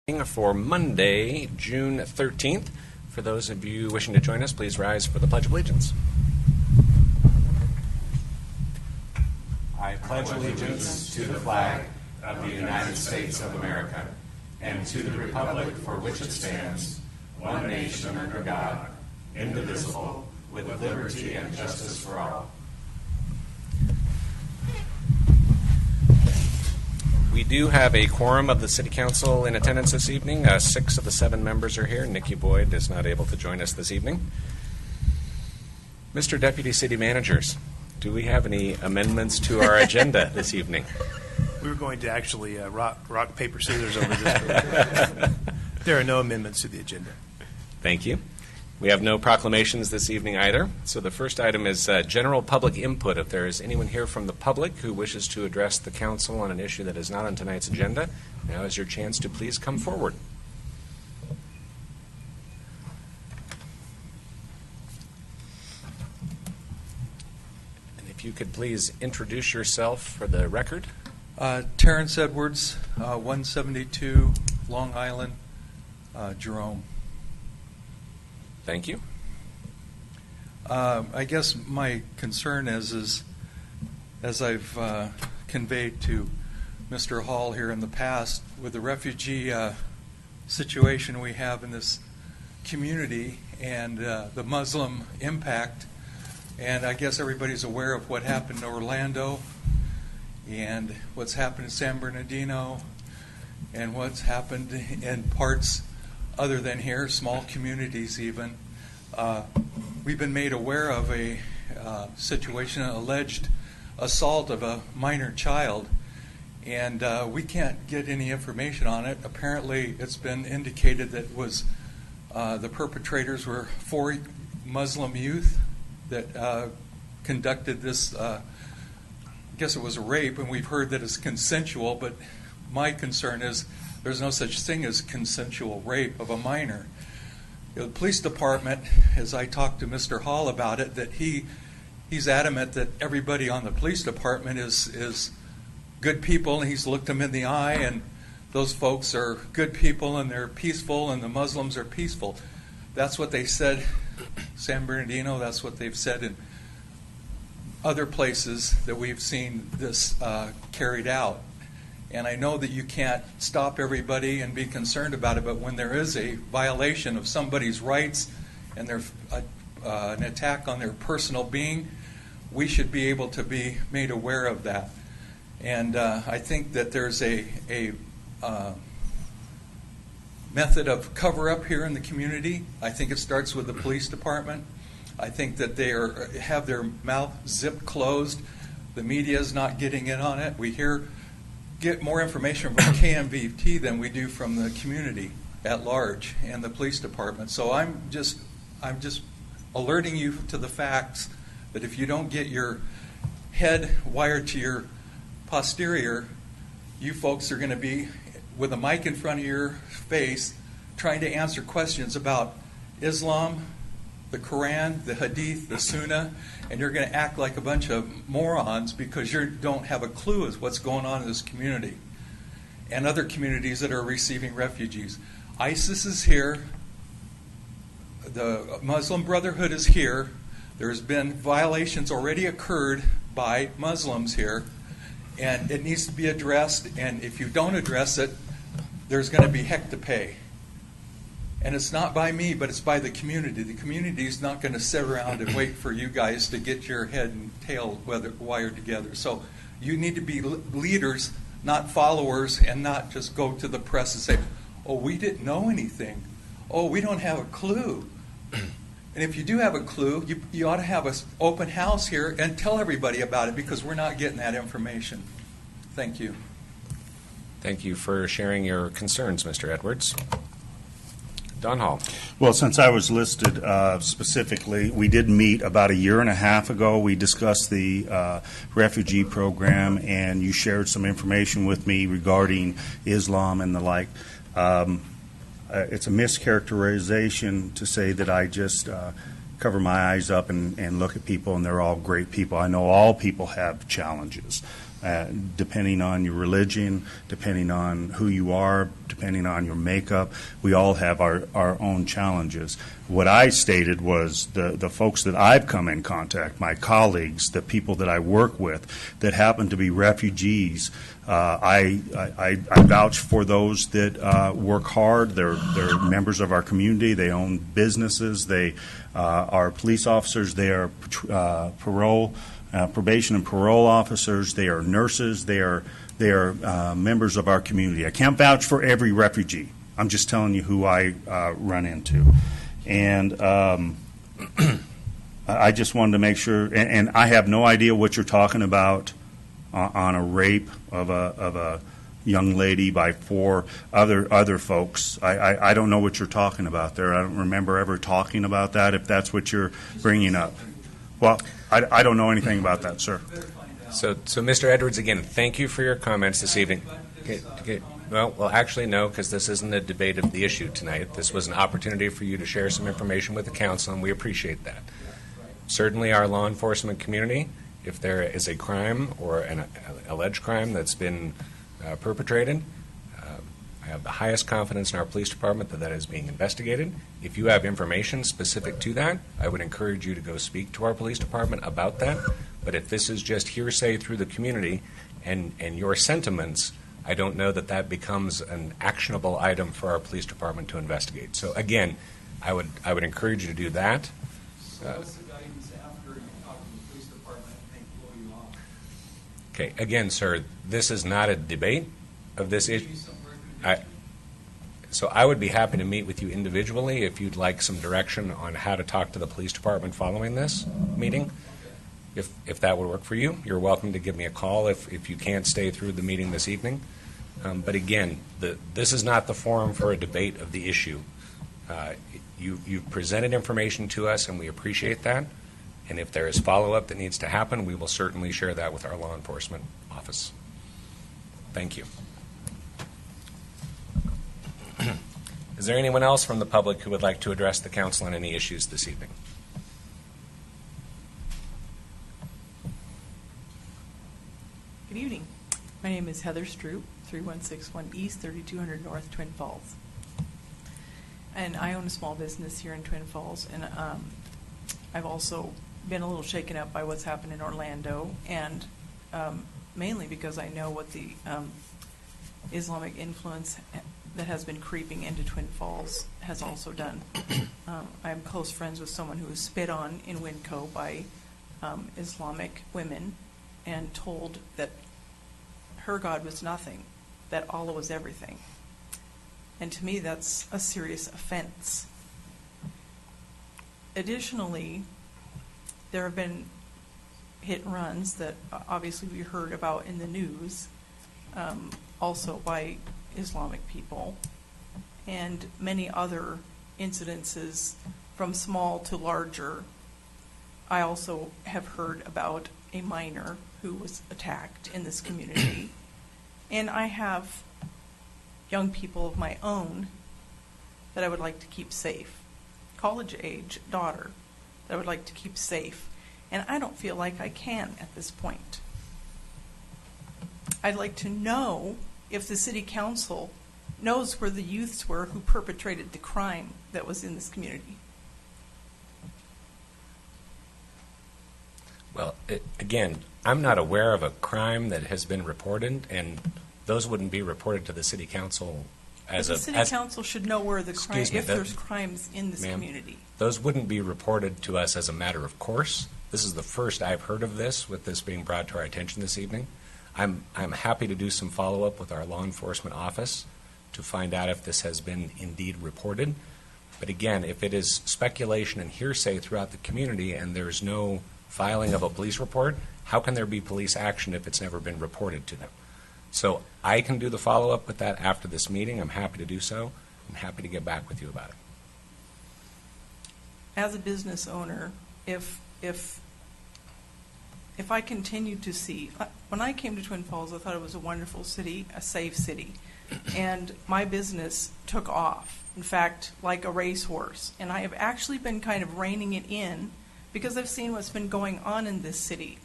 For Monday, June 13th. For those of you wishing to join us, please rise for the Pledge of Allegiance. I pledge allegiance to the flag of the United States of America and to the republic for which it stands, one nation under God, indivisible, with liberty and justice for all. We do have a quorum of the City Council in attendance this evening. 6 of the 7 members are here. Nikki Boyd is not able to join us this evening. Mr. Deputy City Managers, do we have any amendments to our agenda this evening? We were going to actually rock, paper, scissors over this. There are no amendments to the agenda. Thank you. We have no proclamations this evening either. So the first item is general public input. If there is anyone here from the public who wishes to address the council on an issue that is not on tonight's agenda, now is your chance to please come forward. And if you could please introduce yourself for the record. Terrence Edwards, 172 Long Island, Jerome. Thank you. I guess my concern is as I've conveyed to Mr. Hall here in the past, with the refugee situation we have in this community and the Muslim impact, and I guess everybody's aware of what happened in Orlando and what's happened in San Bernardino and what's happened in parts other than here, small communities even. We've been made aware of a situation, an alleged assault of a minor child, and we can't get any information on it. Apparently, it's been indicated that the perpetrators were 4 Muslim youth that conducted this, I guess it was a rape, and we've heard that it's consensual, but my concern is there's no such thing as consensual rape of a minor. The police department, as I talked to Mr. Hall about it, that he's adamant that everybody on the police department is good people, and he's looked them in the eye, and those folks are good people, and they're peaceful, and the Muslims are peaceful. That's what they said San Bernardino. That's what they've said in other places that we've seen this carried out. And I know that you can't stop everybody and be concerned about it, but when there is a violation of somebody's rights and there's an attack on their personal being, we should be able to be made aware of that. And I think that there's a method of cover-up here in the community. I think it starts with the police department. I think that they have their mouth zipped closed. The media is not getting in on it. We get more information from KMVT than we do from the community at large and the police department. So I'm just alerting you to the facts that if you don't get your head wired to your posterior, you folks are going to be with a mic in front of your face trying to answer questions about Islam, the Quran, the Hadith, the Sunnah, and you're going to act like a bunch of morons because you don't have a clue as what's going on in this community and other communities that are receiving refugees. ISIS is here. The Muslim Brotherhood is here. There's been violations already occurred by Muslims here, and it needs to be addressed, and if you don't address it, there's going to be heck to pay. And it's not by me, but it's by the community. The community is not going to sit around and wait for you guys to get your head and tail wired together. So you need to be leaders, not followers, and not just go to the press and say, oh, we didn't know anything. Oh, we don't have a clue. And if you do have a clue, you ought to have an open house here and tell everybody about it because we're not getting that information. Thank you. Thank you for sharing your concerns, Mr. Edwards. Don Hall. Well, since I was listed specifically, we did meet about a year and a half ago. We discussed the refugee program, and you shared some information with me regarding Islam and the like. It's a mischaracterization to say that I just cover my eyes up and look at people and they're all great people. I know all people have challenges. depending on your religion, depending on who you are, depending on your makeup. We all have our own challenges. What I stated was the folks that I've come in contact, my colleagues, the people that I work with that happen to be refugees. I vouch for those that work hard. They're members of our community. They own businesses. They are police officers. They are probation and parole officers. They are nurses. They are members of our community. I can't vouch for every refugee. I'm just telling you who I run into. And I just wanted to make sure, and I have no idea what you're talking about on a rape of a young lady by 4 other folks. I don't know what you're talking about there. I don't remember ever talking about that, if that's what you're bringing up. Well, I don't know anything about that, sir. So Mr. Edwards, again, thank you for your comments this evening. Okay. Well, actually, no, because this isn't a debate of the issue tonight. This was an opportunity for you to share some information with the council, and we appreciate that. Certainly, our law enforcement community, if there is a crime or an alleged crime that's been perpetrated, I have the highest confidence in our police department that is being investigated. If you have information specific to that, I would encourage you to go speak to our police department about that. But if this is just hearsay through the community and your sentiments, I don't know that becomes an actionable item for our police department to investigate. So again, I would encourage you to do that. So what's the guidance after you talk to the police department and they blow you off? Okay, again, sir, this is not a debate of this issue. So I would be happy to meet with you individually if you'd like some direction on how to talk to the police department following this meeting. If that would work for you, you're welcome to give me a call if you can't stay through the meeting this evening. But again, this is not the forum for a debate of the issue. You've presented information to us, and we appreciate that. And if there is follow-up that needs to happen, we will certainly share that with our law enforcement office. Thank you. Is there anyone else from the public who would like to address the council on any issues this evening? Good evening. My name is Heather Stroop, 3161 East, 3200 North, Twin Falls. And I own a small business here in Twin Falls, and I've also been a little shaken up by what's happened in Orlando, and mainly because I know what the Islamic influence that has been creeping into Twin Falls has also done. I'm close friends with someone who was spit on in Winco by Islamic women and told that her God was nothing, that Allah was everything. And to me, that's a serious offense. Additionally, there have been hit and runs that obviously we heard about in the news, also by Islamic people, and many other incidences from small to larger. I also have heard about a minor who was attacked in this community. And I have young people of my own that I would like to keep safe. College-age daughter that I would like to keep safe. And I don't feel like I can at this point. I'd like to know if the city council knows where the youths were who perpetrated the crime that was in this community. Well, again, I'm not aware of a crime that has been reported, and those wouldn't be reported to the city council as but the city council should know where the crime, if there's crimes in this community. Those wouldn't be reported to us as a matter of course. This is the first I've heard of this, with this being brought to our attention this evening. I'm happy to do some follow-up with our law enforcement office to find out if this has been indeed reported. But again, if it is speculation and hearsay throughout the community and there's no filing of a police report, how can there be police action if it's never been reported to them? So I can do the follow-up with that after this meeting. I'm happy to do so. I'm happy to get back with you about it. As a business owner, if I continue to see, when I came to Twin Falls, I thought it was a wonderful city, a safe city, and my business took off, in fact, like a racehorse. And I have actually been kind of reining it in because I've seen what's been going on in this city.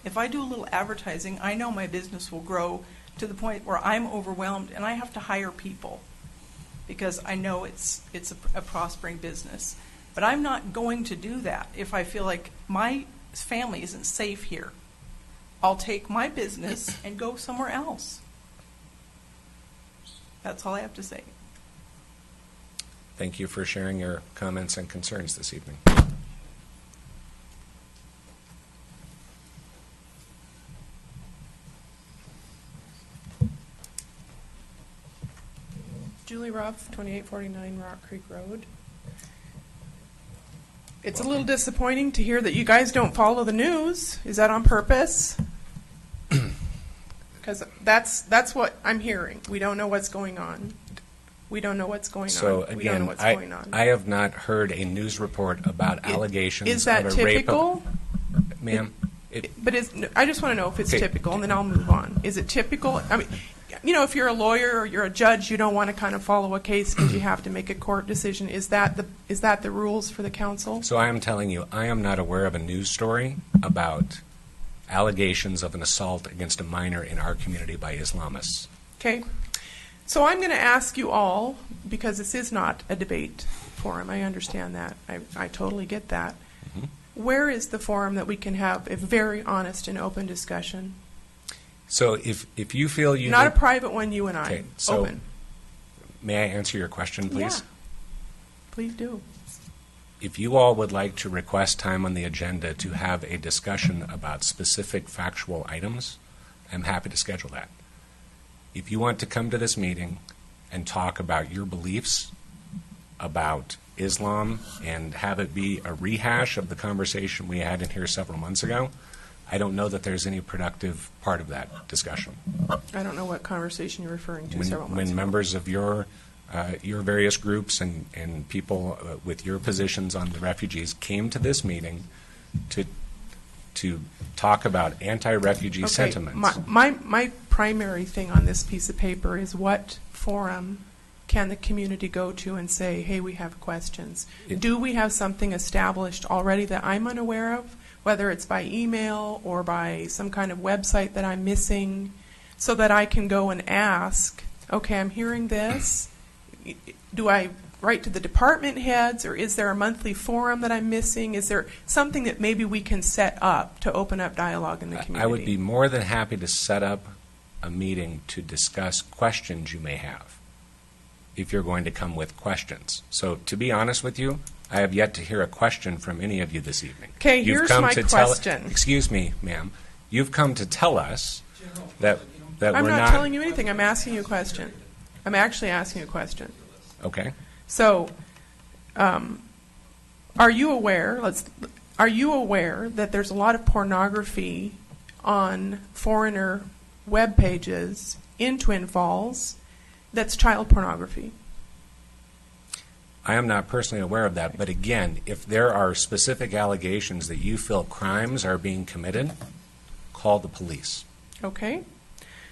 If I do a little advertising, I know my business will grow to the point where I'm overwhelmed and I have to hire people because I know it's a prospering business. But I'm not going to do that if I feel like my family isn't safe here. I'll take my business and go somewhere else. That's all I have to say. Thank you for sharing your comments and concerns this evening. Julie Ruff, 2849 Rock Creek Road. It's a little disappointing to hear that you guys don't follow the news. Is that on purpose? Because that's what I'm hearing. We don't know what's going on. We don't know what's going So on. We don't know again, what's going on. I have not heard a news report about allegations Is that of a rape. typical? Ma'am, I just want to know if it's Okay. typical, and then I'll move on. Is it typical? I mean, if you're a lawyer or you're a judge, you don't want to kind of follow a case because you have to make a court decision. Is that the rules for the council? so I am telling you, I am not aware of a news story about allegations of an assault against a minor in our community by Islamists. Okay. So I'm going to ask you all, because this is not a debate forum. I understand that. I totally get that. Mhm. Where is the forum that we can have a very honest and open discussion? So if you feel you Not a need- private one, you and I. Okay, so open. may I answer your question, please? Yeah. Please do. If you all would like to request time on the agenda to have a discussion about specific factual items, I'm happy to schedule that. If you want to come to this meeting and talk about your beliefs about Islam and have it be a rehash of the conversation we had in here several months ago, I don't know that there's any productive part of that discussion. I don't know what conversation you're referring to several months When ago. members of your various groups and people with your positions on the refugees came to this meeting to talk about anti-refugee sentiments. My primary thing on this piece of paper is what forum can the community go to and say, hey, we have questions? Do we have something established already that I'm unaware of, whether it's by email or by some kind of website that I'm missing, so that I can go and ask, okay, I'm hearing this. Do I write to the department heads, or is there a monthly forum that I'm missing? Is there something that maybe we can set up to open up dialogue in the community? I would be more than happy to set up a meeting to discuss questions you may have, if you're going to come with questions. So to be honest with you, I have yet to hear a question from any of you this evening. Okay, You've here's come my to question. Excuse me, ma'am. You've come to tell us that I'm we're not telling you anything. I'm asking you a question. I'm actually asking you a question. Okay. So, are you aware that there's a lot of pornography on foreigner web pages in Twin Falls that's child pornography? I am not personally aware of that, but again, if there are specific allegations that you feel crimes are being committed, call the police. Okay.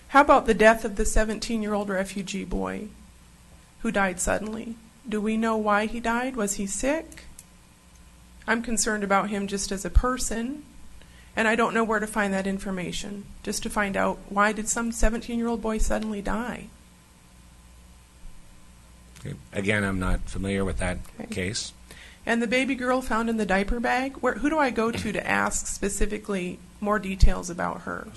How about the death of the 17-year-old refugee boy who died suddenly? Do we know why he died? Was he sick? I'm concerned about him just as a person, and I don't know where to find that information, just to find out why did some 17-year-old boy suddenly die? Okay. Again, I'm not familiar with that case. And the baby girl found in the diaper bag, who do I go to ask specifically more details about her?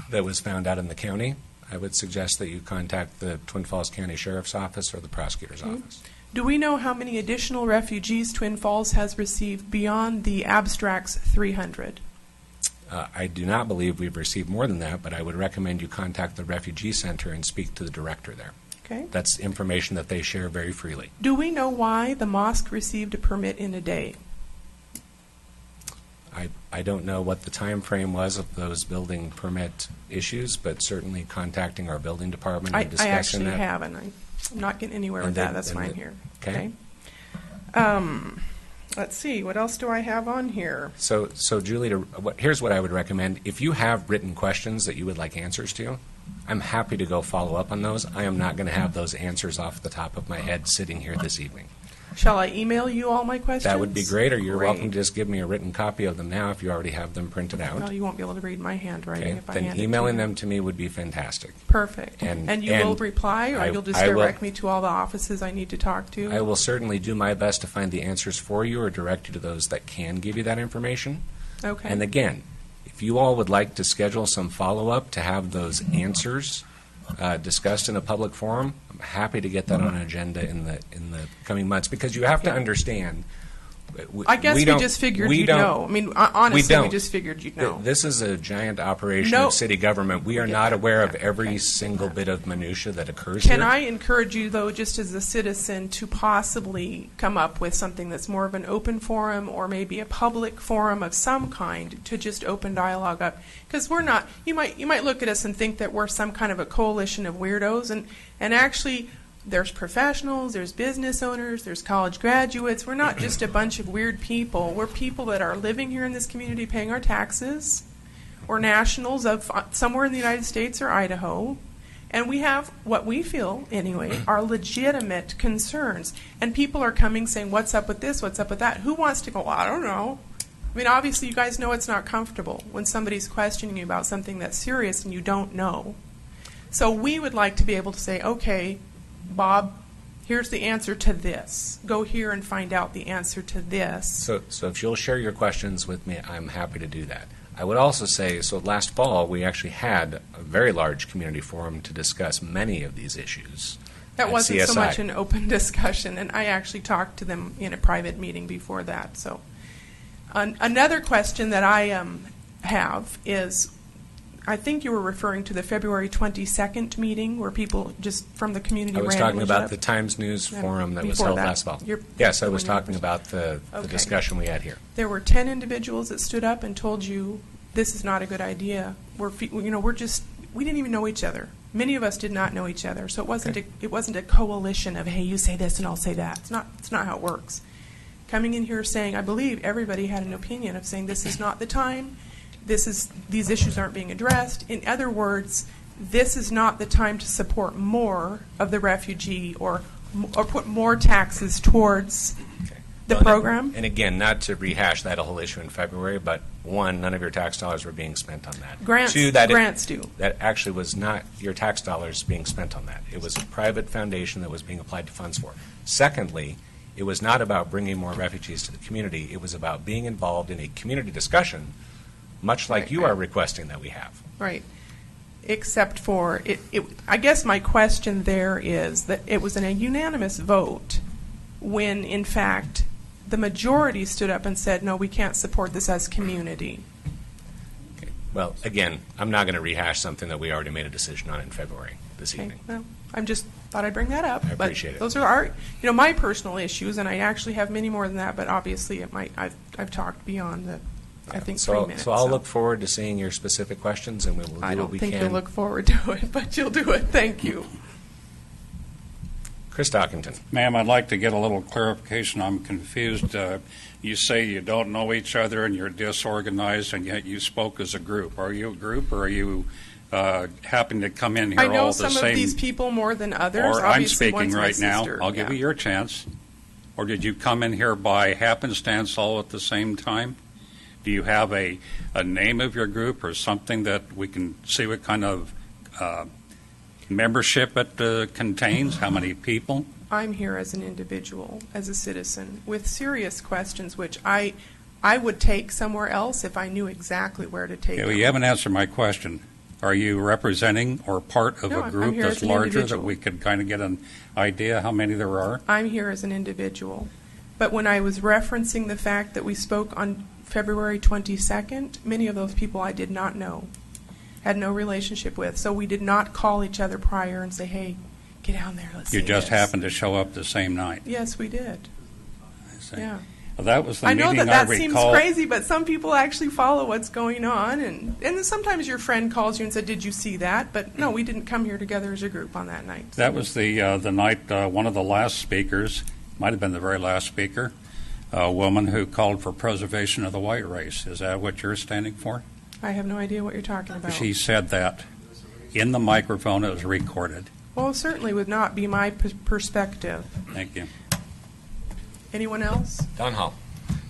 That was found out in the county. I would suggest that you contact the Twin Falls County Sheriff's Office or the prosecutor's office. Do we know how many additional refugees Twin Falls has received beyond the abstract's 300? I do not believe we've received more than that, but I would recommend you contact the Refugee Center and speak to the director there. Okay. That's information that they share very freely. Do we know why the mosque received a permit in a day? I don't know what the time frame was of those building permit issues, but certainly contacting our building department I and discussing actually that. have, and I'm not getting anywhere with And that. then- That's and why I'm then- here. okay. Let's see. What else do I have on here? So Julie, here's what I would recommend. If you have written questions that you would like answers to, I'm happy to go follow up on those. I am not going to have those answers off the top of my head sitting here this evening. Shall I email you all my questions? That would be great, or you're Great. welcome to just give me a written copy of them now if you already have them printed out. Well, you won't be able to read my handwriting Okay, if I then hand it emailing to you. them to me would be fantastic. Perfect. And- you will and reply, or you'll just I will- direct me to all the offices I need to talk to? I will certainly do my best to find the answers for you or direct you to those that can give you that information. Okay. And again, if you all would like to schedule some follow-up to have those answers discussed in a public forum, I'm happy to get that on an agenda in the coming months, because you have to Okay. understand. I guess we don't- just figured we you'd don't- know. I mean, honestly, we don't. just figured you'd know. This is a giant operation No. of city government. We are Yeah. not aware of Yeah. every Okay. single bit of minutia that occurs Can here. I encourage you, though, just as a citizen, to possibly come up with something that's more of an open forum or maybe a public forum of some kind to just open dialogue up? Because we're not. You might look at us and think that we're some kind of a coalition of weirdos, and actually, there's professionals, there's business owners, there's college graduates. We're not just a bunch of weird people. We're people that are living here in this community, paying our taxes. We're nationals of somewhere in the United States or Idaho. And we have what we feel, anyway, are legitimate concerns. And people are coming saying, what's up with this, what's up with that? Who wants to go, I don't know. I mean, obviously, you guys know it's not comfortable when somebody's questioning you about something that's serious and you don't know. So we would like to be able to say, okay, Bob, here's the answer to this. Go here and find out the answer to this. So if you'll share your questions with me, I'm happy to do that. I would also say, so last fall, we actually had a very large community forum to discuss many of these issues. That at wasn't so CSI. much an open discussion, and I actually talked to them in a private meeting before that. So, another question that I have is, I think you were referring to the February 22nd meeting where people just from the community I was randomly talking showed about up. the Times News Yeah, forum that was before held that. last fall. You're- Yes, I the was one you're- talking about the Okay. discussion we had here. There were 10 individuals that stood up and told you this is not a good idea. We didn't even know each other. Many of us did not know each other, so it wasn't a coalition of, hey, you say this and I'll say that. It's not how it works. Coming in here saying, I believe everybody had an opinion of saying this is not the time. These issues aren't being addressed. In other words, this is not the time to support more of the refugee or put more taxes towards the Well, program. And again, not to rehash that whole issue in February, but one, none of your tax dollars were being spent on that. Grants- Two, that grants do. That actually was not your tax dollars being spent on that. It was a private foundation that was being applied to funds for. Secondly, it was not about bringing more refugees to the community. It was about being involved in a community discussion, much like Right, you right. are requesting that we have. Right. Except for, I guess my question there is that it was in a unanimous vote when, in fact, the majority stood up and said, no, we can't support this as community. Okay. Well, again, I'm not going to rehash something that we already made a decision on in February this Okay, evening. well, I'm just thought I'd bring that up. I appreciate it. Those are my personal issues, and I actually have many more than that, but obviously I've talked beyond the, I think, 3 minutes. So I'll look forward to seeing your specific questions, and we will do I what don't we think can. you'll look forward to it, but you'll do it. Thank you. Chris Talkington. Ma'am, I'd like to get a little clarification. I'm confused. You say you don't know each other and you're disorganized, and yet you spoke as a group. Are you a group, or are you happen to come in here I know all the some same? of these people more than others. Or I'm Obviously, speaking one's my right now. sister. I'll give Yeah. you your chance. Or did you come in here by happenstance all at the same time? Do you have a name of your group or something that we can see what kind of membership it contains? How many people? I'm here as an individual, as a citizen, with serious questions, which I would take somewhere else if I knew exactly where to take Okay, them. well, you haven't answered my question. Are you representing or part of No, a I'm group here as that's an larger that individual. we could kind of get an idea how many there are? I'm here as an individual. But when I was referencing the fact that we spoke on February 22nd, many of those people I did not know, had no relationship with. So we did not call each other prior and say, hey, get down there, let's You say just this. happened to show up the same night. Yes, we did. I see. Yeah. Well, that was the I know meeting that I seems recall. crazy, but some people actually follow what's going on, and then sometimes your friend calls you and said, "Did you see that?" But no, we didn't come here together as a group on that night. That was the night one of the last speakers, might have been the very last speaker, a woman who called for preservation of the white race. Is that what you're standing for? I have no idea what you're talking about. She said that in the microphone. It was recorded. Well, it certainly would not be my perspective. Thank you. Anyone else? Dhall.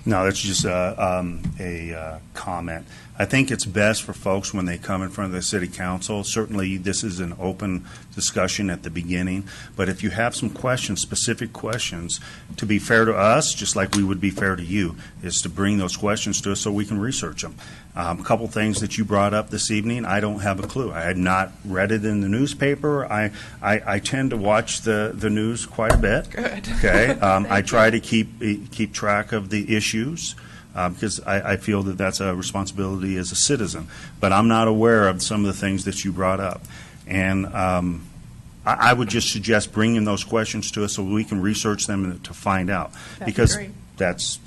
No, that's just a comment. I think it's best for folks when they come in front of the city council. Certainly, this is an open discussion at the beginning. But if you have some questions, specific questions, to be fair to us, just like we would be fair to you, is to bring those questions to us so we can research them. A couple things that you brought up this evening, I don't have a clue. I had not read it in the newspaper. I tend to watch the news quite a bit. Good. Okay. I try to keep track of the issues. Because I feel that that's a responsibility as a citizen. But I'm not aware of some of the things that you brought up. And I would just suggest bringing those questions to us so we can research them to find out. That'd because be great. that's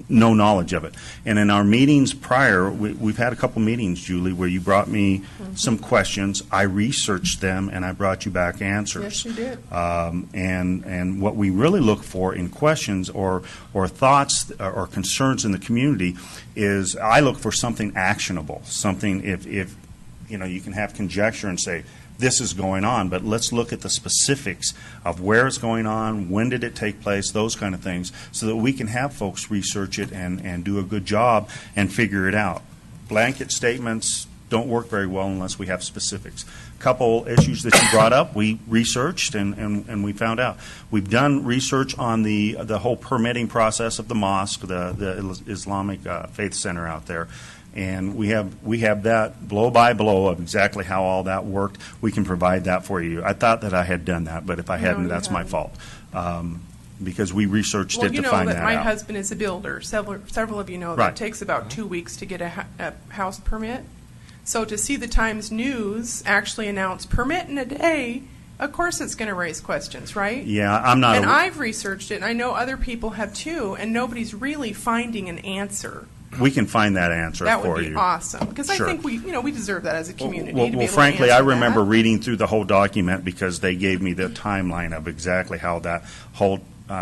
no knowledge of it. And in our meetings prior, we've had a couple meetings, Julie, where you brought me some questions. I researched them, and I brought you back answers. Yes, you did. And what we really look for in questions or thoughts or concerns in the community is I look for something actionable, something if you can have conjecture and say, this is going on, but let's look at the specifics of where it's going on, when did it take place, those kind of things, so that we can have folks research it and do a good job and figure it out. Blanket statements don't work very well unless we have specifics. A couple issues that you brought up, we researched and we found out. We've done research on the whole permitting process of the mosque, the Islamic Faith Center out there. And we have that blow by blow of exactly how all that worked. We can provide that for you. I thought that I had done that, but if I hadn't, that's my fault. Because we researched it to find that out. My husband is a builder. Several of you know that Right. it takes about 2 weeks to get a house permit. So to see the Times News actually announce permit in a day, of course it's going to raise questions, right? Yeah, I'm not. And I've researched it, and I know other people have too, and nobody's really finding an answer. We can find that answer That for would be you. awesome, because Sure. I think we deserve that as a community. to be Well, able to frankly, answer I remember that. reading through the whole document because they gave me the timeline of exactly how that whole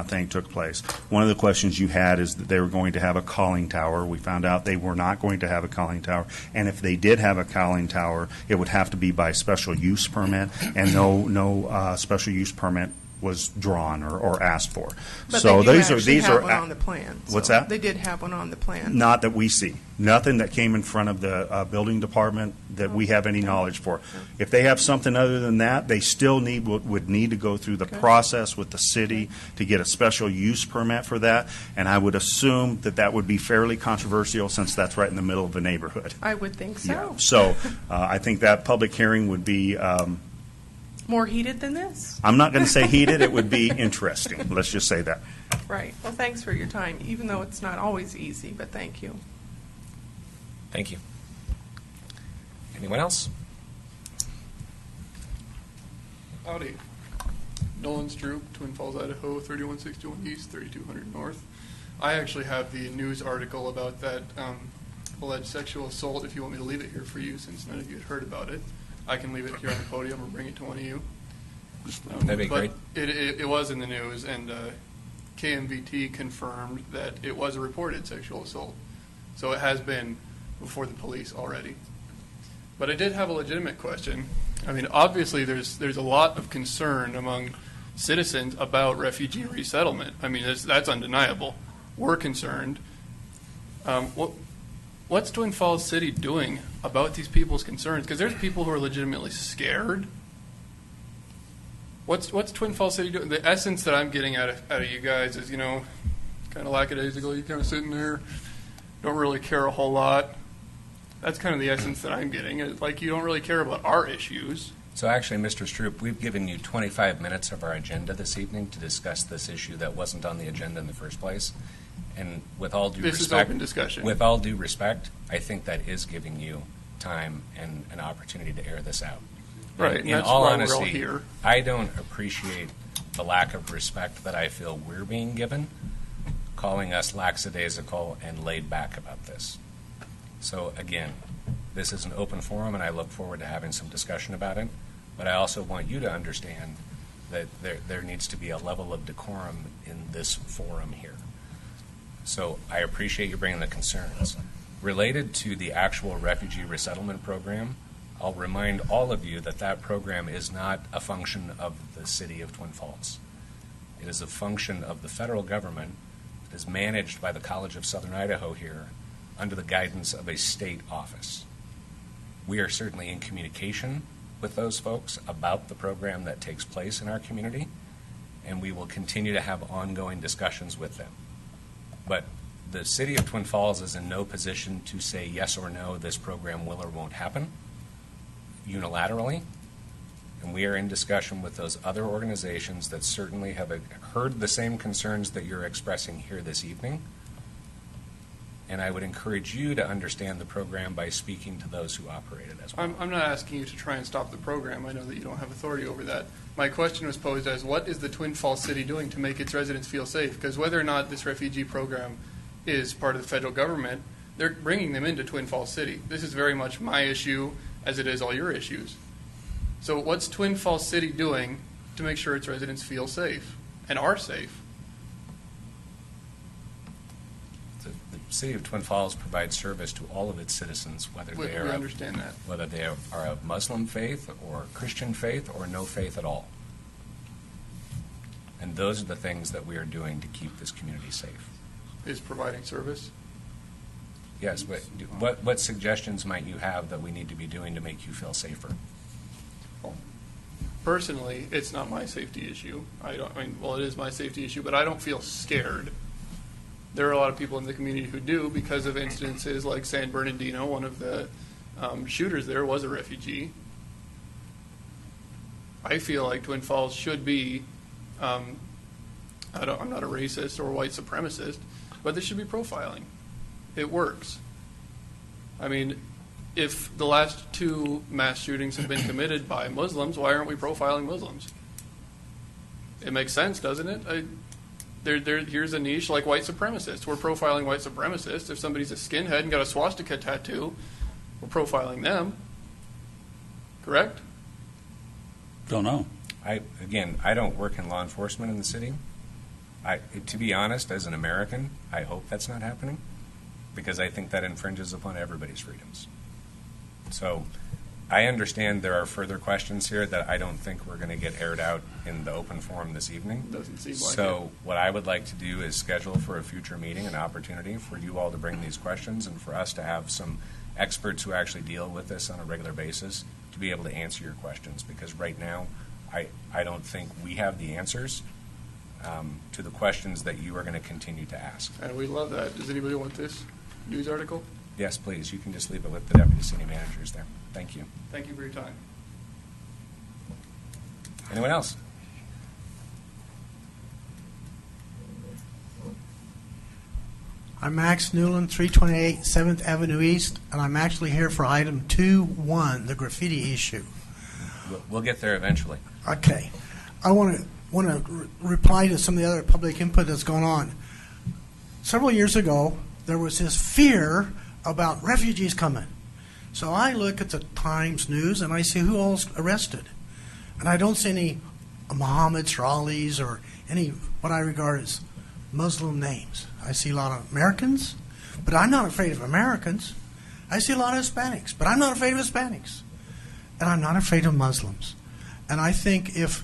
thing took place. One of the questions you had is that they were going to have a calling tower. We found out they were not going to have a calling tower, and if they did have a calling tower, it would have to be by special use permit, and no special use permit was drawn or asked for. But So they do these actually are have one on the plan. What's so that? They did have one on the plan. Not that we see. Nothing that came in front of the building department that we have any knowledge for. If they have something other than that, they still would need to go through the process with the city to get a special use permit for that. And I would assume that would be fairly controversial since that's right in the middle of the neighborhood. I would think so. Yeah. So I think that public hearing would be, More heated than this? I'm not going to say heated, it would be interesting. Let's just say that. Right. Well, thanks for your time, even though it's not always easy, but thank you. Thank you. Anyone else? Howdy. Nolan Stroop, Twin Falls, Idaho, 3161 East, 3200 North. I actually have the news article about that alleged sexual assault, if you want me to leave it here for you, since none of you had heard about it. I can leave it here on the podium or bring it to one of you. That'd be great. It was in the news, and KMVT confirmed that it was a reported sexual assault. So it has been before the police already. But I did have a legitimate question. I mean, obviously there's a lot of concern among citizens about refugee resettlement. I mean, that's undeniable. We're concerned. What's Twin Falls City doing about these people's concerns? Because there's people who are legitimately scared. What's Twin Falls City doing? The essence that I'm getting out of you guys is, kind of lackadaisical. You kind of sitting there, don't really care a whole lot. That's kind of the essence that I'm getting. It's like you don't really care about our issues. So actually, Mr. Stroop, we've given you 25 minutes of our agenda this evening to discuss this issue that wasn't on the agenda in the first place. And with all due This is respect, open discussion. With all due respect, I think that is giving you time and an opportunity to air this out. Right, In and that's all why honesty, we're all here. I don't appreciate the lack of respect that I feel we're being given, calling us lackadaisical and laid back about this. So again, this is an open forum, and I look forward to having some discussion about it. But I also want you to understand that there needs to be a level of decorum in this forum here. So I appreciate you bringing the concerns. Related to the actual refugee resettlement program, I'll remind all of you that that program is not a function of the city of Twin Falls. It is a function of the federal government that is managed by the College of Southern Idaho here under the guidance of a state office. We are certainly in communication with those folks about the program that takes place in our community, and we will continue to have ongoing discussions with them. But the city of Twin Falls is in no position to say yes or no, this program will or won't happen unilaterally. And we are in discussion with those other organizations that certainly have heard the same concerns that you're expressing here this evening. And I would encourage you to understand the program by speaking to those who operate it as well. I'm not asking you to try and stop the program. I know that you don't have authority over that. My question was posed as, what is the Twin Falls City doing to make its residents feel safe? Because whether or not this refugee program is part of the federal government, they're bringing them into Twin Falls City. This is very much my issue as it is all your issues. So what's Twin Falls City doing to make sure its residents feel safe and are safe? The city of Twin Falls provides service to all of its citizens, whether We understand that. whether they are of Muslim faith or Christian faith or no faith at all. And those are the things that we are doing to keep this community safe. Is providing service? Yes, but what suggestions might you have that we need to be doing to make you feel safer? Personally, it's not my safety issue. It is my safety issue, but I don't feel scared. There are a lot of people in the community who do because of incidences like San Bernardino. One of the shooters there was a refugee. I feel like Twin Falls should be, I'm not a racist or white supremacist, but there should be profiling. It works. I mean, if the last 2 mass shootings have been committed by Muslims, why aren't we profiling Muslims? It makes sense, doesn't it? Here's a niche like white supremacists. We're profiling white supremacists. If somebody's a skinhead and got a swastika tattoo, we're profiling them. Correct? Don't know. I don't work in law enforcement in the city. To be honest, as an American, I hope that's not happening because I think that infringes upon everybody's freedoms. So I understand there are further questions here that I don't think we're going to get aired out in the open forum this evening. Doesn't seem like it. So what I would like to do is schedule for a future meeting an opportunity for you all to bring these questions and for us to have some experts who actually deal with this on a regular basis to be able to answer your questions, because right now I don't think we have the answers to the questions that you are going to continue to ask. And we love that. Does anybody want this news article? Yes, please. You can just leave it with the deputy city managers there. Thank you. Thank you for your time. Anyone else? I'm Max Newland, 328 7th Avenue East, and I'm actually here for item 2.1, the graffiti issue. We'll get there eventually. Okay. I want to reply to some of the other public input that's gone on. Several years ago, there was this fear about refugees coming. So I look at the Times News and I see who all's arrested. And I don't see any Mohammeds or Alis or any what I regard as Muslim names. I see a lot of Americans, but I'm not afraid of Americans. I see a lot of Hispanics, but I'm not afraid of Hispanics. And I'm not afraid of Muslims. And I think if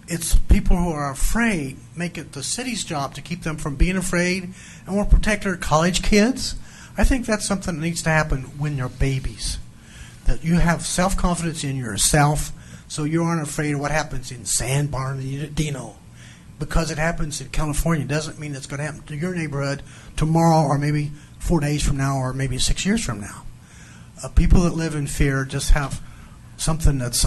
it's people who are afraid, make it the city's job to keep them from being afraid and we'll protect our college kids. I think that's something that needs to happen when you're babies. That you have self-confidence in yourself so you aren't afraid of what happens in San Bernardino. Because it happens in California doesn't mean it's going to happen to your neighborhood tomorrow or maybe 4 days from now or maybe 6 years from now. People that live in fear just have something that's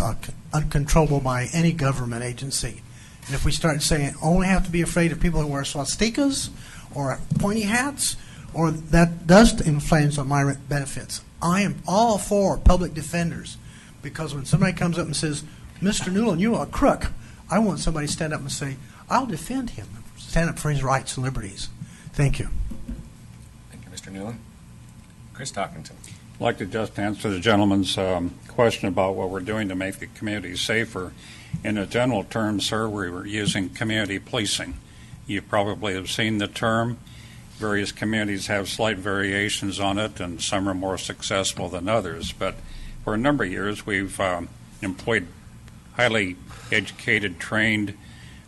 uncontrollable by any government agency. And if we start saying only have to be afraid of people who wear swastikas or pointy hats, or that does influence on my benefits. I am all for public defenders because when somebody comes up and says, Mr. Newland, you're a crook, I want somebody to stand up and say, I'll defend him, stand up for his rights and liberties. Thank you. Thank you, Mr. Newland. Chris Talkington. I'd like to just answer the gentleman's question about what we're doing to make the community safer. In a general term, sir, we were using community policing. You probably have seen the term. Various communities have slight variations on it, and some are more successful than others. But for a number of years, we've employed highly educated, trained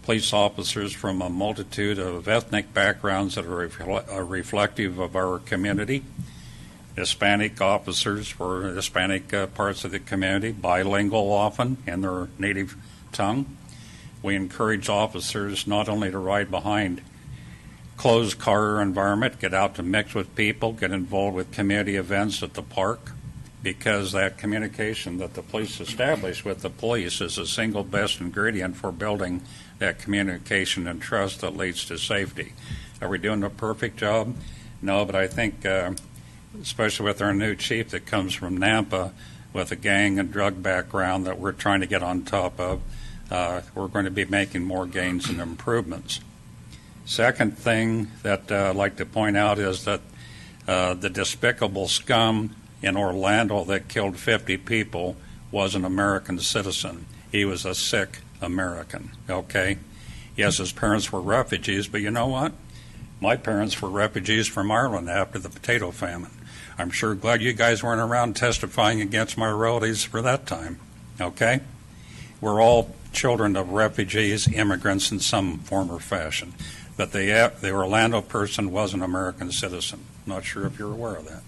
police officers from a multitude of ethnic backgrounds that are reflective of our community. Hispanic officers for Hispanic parts of the community, bilingual often in their native tongue. We encourage officers not only to ride behind closed car environment, get out to mix with people, get involved with community events at the park, because that communication that the police establish with the police is the single best ingredient for building that communication and trust that leads to safety. Are we doing a perfect job? No, but I think, especially with our new chief that comes from Nampa with a gang and drug background that we're trying to get on top of, we're going to be making more gains and improvements. Second thing that I'd like to point out is that the despicable scum in Orlando that killed 50 people was an American citizen. He was a sick American, okay? Yes, his parents were refugees, but you know what? My parents were refugees from Ireland after the potato famine. I'm sure glad you guys weren't around testifying against my relatives for that time, okay? We're all children of refugees, immigrants in some form or fashion. But the Orlando person was an American citizen. Not sure if you're aware of that.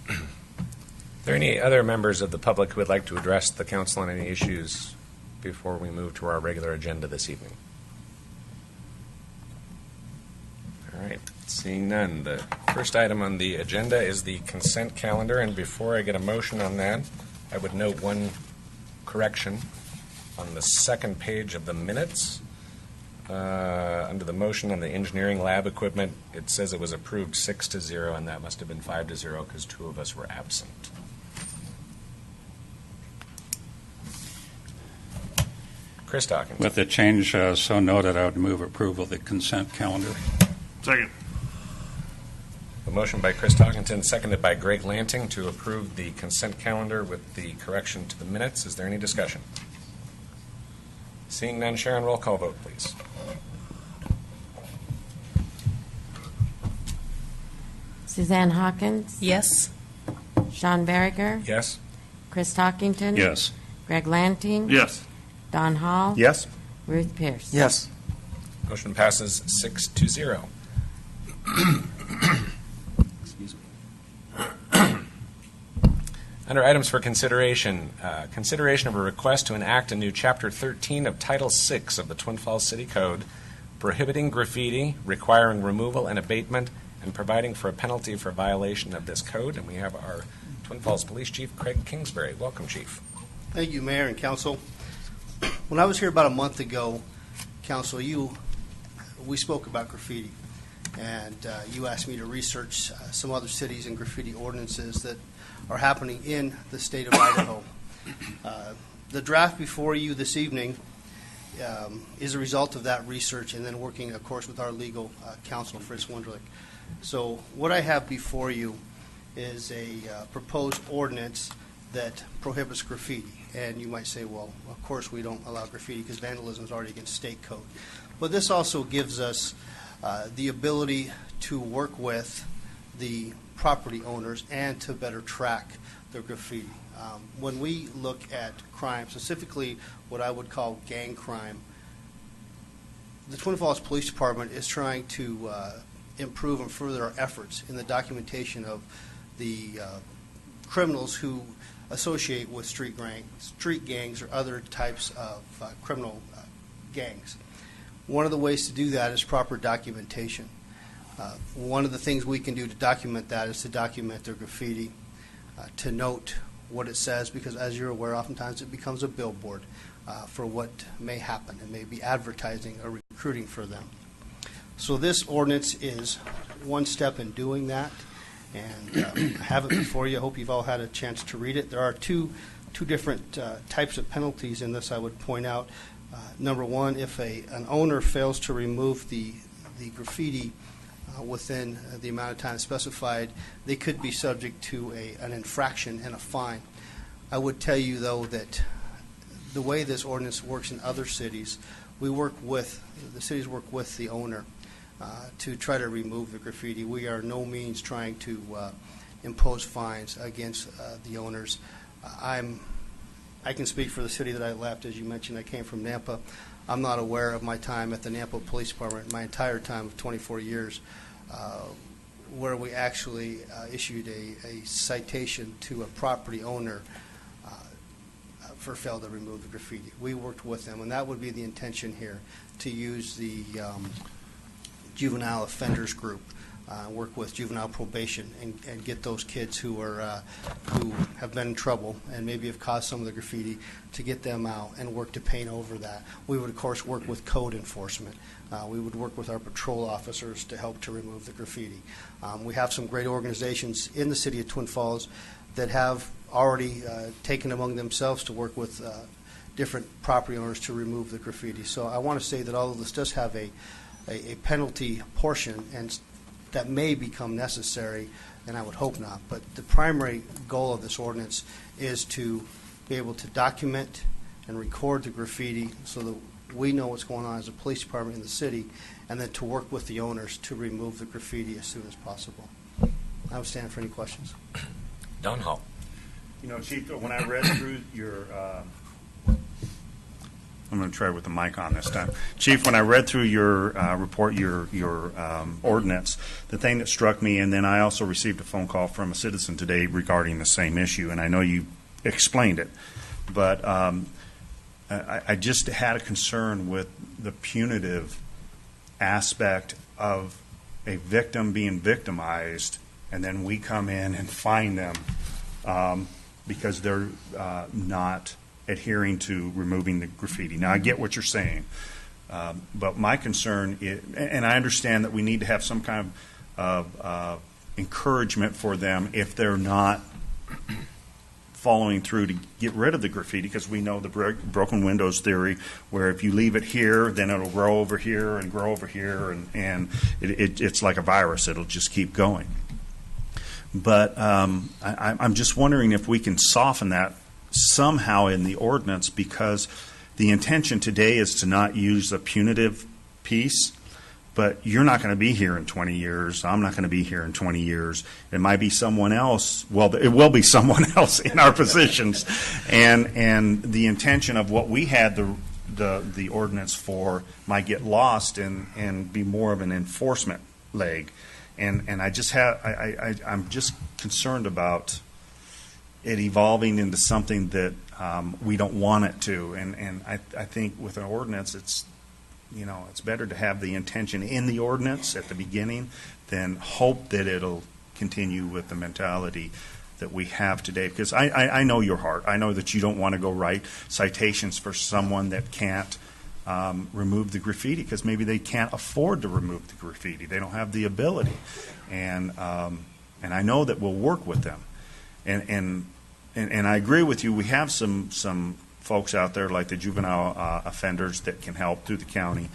Are there any other members of the public who would like to address the council on any issues before we move to our regular agenda this evening? All right, seeing none. The first item on the agenda is the consent calendar, and before I get a motion on that, I would note one correction on the second page of the minutes. Under the motion on the engineering lab equipment, it says it was approved 6-0, and that must have been 5-0 because 2 of us were absent. Chris Hawkins. With the change so noted, I would move approval of the consent calendar. Second. A motion by Chris Talkington, seconded by Greg Lanting to approve the consent calendar with the correction to the minutes. Is there any discussion? Seeing none, Sharon, roll call vote, please. Suzanne Hawkins? Yes. Shawn Barigar? Yes? Chris Talkington? Yes. Greg Lanting? Yes. dhall? Yes? Ruth Pierce? Yes. Motion passes 6-0. Excuse me. Under items for consideration, consideration of a request to enact a new Chapter 13 of Title VI of the Twin Falls City Code, prohibiting graffiti, requiring removal and abatement, and providing for a penalty for violation of this code. And we have our Twin Falls Police Chief, Craig Kingsbury. Welcome, Chief. Thank you, Mayor and Council. When I was here about a month ago, Council, we spoke about graffiti, and you asked me to research some other cities and graffiti ordinances that are happening in the state of Idaho. The draft before you this evening is a result of that research and then working, of course, with our legal counsel, Fritz Wunderlich. So what I have before you is a proposed ordinance that prohibits graffiti. And you might say, well, of course we don't allow graffiti because vandalism is already against state code. But this also gives us the ability to work with the property owners and to better track their graffiti. When we look at crime, specifically what I would call gang crime, the Twin Falls Police Department is trying to improve and further our efforts in the documentation of the criminals who associate with street gangs or other types of criminal gangs. One of the ways to do that is proper documentation. One of the things we can do to document that is to document their graffiti, to note what it says, because as you're aware, oftentimes it becomes a billboard for what may happen. It may be advertising or recruiting for them. So this ordinance is one step in doing that, and I have it before you. I hope you've all had a chance to read it. There are two different types of penalties in this I would point out. Number one, if an owner fails to remove the graffiti within the amount of time specified, they could be subject to an infraction and a fine. I would tell you, though, that the way this ordinance works in other cities, the cities work with the owner to try to remove the graffiti. We are no means trying to impose fines against the owners. I can speak for the city that I left. As you mentioned, I came from Nampa. I'm not aware of my time at the Nampa Police Department, my entire time of 24 years, where we actually issued a citation to a property owner for failure to remove the graffiti. We worked with them, and that would be the intention here, to use the juvenile offenders group, work with juvenile probation, and get those kids who have been in trouble and maybe have caused some of the graffiti, to get them out and work to paint over that. We would, of course, work with code enforcement. We would work with our patrol officers to help to remove the graffiti. We have some great organizations in the city of Twin Falls that have already taken among themselves to work with different property owners to remove the graffiti. So I want to say that although this does have a penalty portion, and that may become necessary, and I would hope not, but the primary goal of this ordinance is to be able to document and record the graffiti so that we know what's going on as a police department in the city, and then to work with the owners to remove the graffiti as soon as possible. I would stand for any questions. Dhall. You know, Chief, when I read through your, I'm going to try with the mic on this time. Chief, when I read through your report, your ordinance, the thing that struck me, and then I also received a phone call from a citizen today regarding the same issue, and I know you explained it, but I just had a concern with the punitive aspect of a victim being victimized, and then we come in and fine them because they're not adhering to removing the graffiti. Now, I get what you're saying, but my concern is, and I understand that we need to have some kind of encouragement for them if they're not following through to get rid of the graffiti, because we know the broken windows theory, where if you leave it here, then it'll grow over here and grow over here, and it's like a virus. It'll just keep going. But I'm just wondering if we can soften that somehow in the ordinance, because the intention today is to not use the punitive piece, but you're not going to be here in 20 years. I'm not going to be here in 20 years. It might be someone else. Well, it will be someone else in our positions. And the intention of what we had the ordinance for might get lost and be more of an enforcement leg. And I just I'm just concerned about it evolving into something that we don't want it to. And I think with an ordinance, it's better to have the intention in the ordinance at the beginning than hope that it'll continue with the mentality that we have today. Because I know your heart. I know that you don't want to go write citations for someone that can't remove the graffiti, because maybe they can't afford to remove the graffiti. They don't have the ability. And I know that we'll work with them. And I agree with you. We have some folks out there like the juvenile offenders that can help through the county.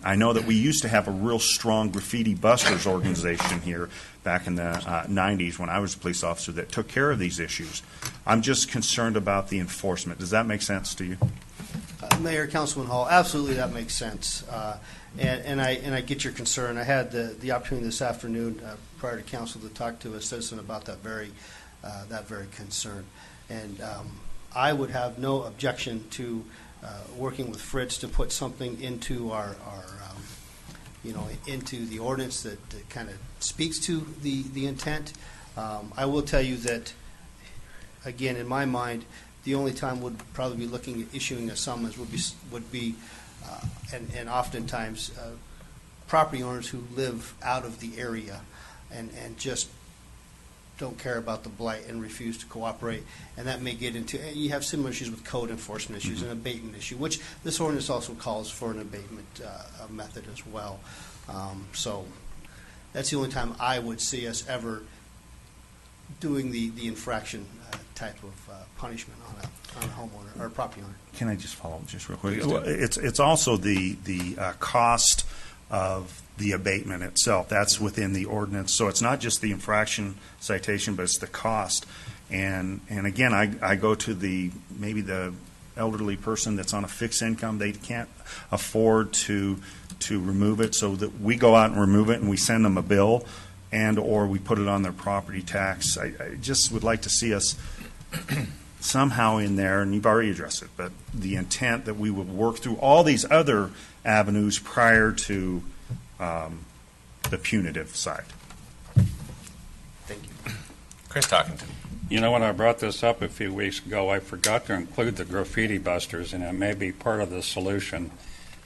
I know that we used to have a real strong graffiti busters organization here back in the 90s when I was a police officer that took care of these issues. I'm just concerned about the enforcement. Does that make sense to you? Mayor, Councilman Hall, absolutely that makes sense. And I get your concern. I had the opportunity this afternoon prior to council to talk to a citizen about that very concern. And I would have no objection to working with Fritz to put something into our into the ordinance that kind of speaks to the intent. I will tell you that, again, in my mind, the only time would probably be looking at issuing a summons would be and oftentimes property owners who live out of the area and just don't care about the blight and refuse to cooperate, and that may get into, you have similar issues with code enforcement issues, an abatement issue, which this ordinance also calls for an abatement method as well. So that's the only time I would see us ever doing the infraction type of punishment on a homeowner or a property owner. Can I just follow up just real quick? It's also the cost of the abatement itself. That's within the ordinance. So it's not just the infraction citation, but it's the cost. And again, I go to maybe the elderly person that's on a fixed income. They can't afford to remove it, so that we go out and remove it and we send them a bill, and or we put it on their property tax. I just would like to see us somehow in there, and you've already addressed it, but the intent that we would work through all these other avenues prior to the punitive side. Thank you. Chris Talkington. You know, when I brought this up a few weeks ago, I forgot to include the graffiti busters, and it may be part of the solution.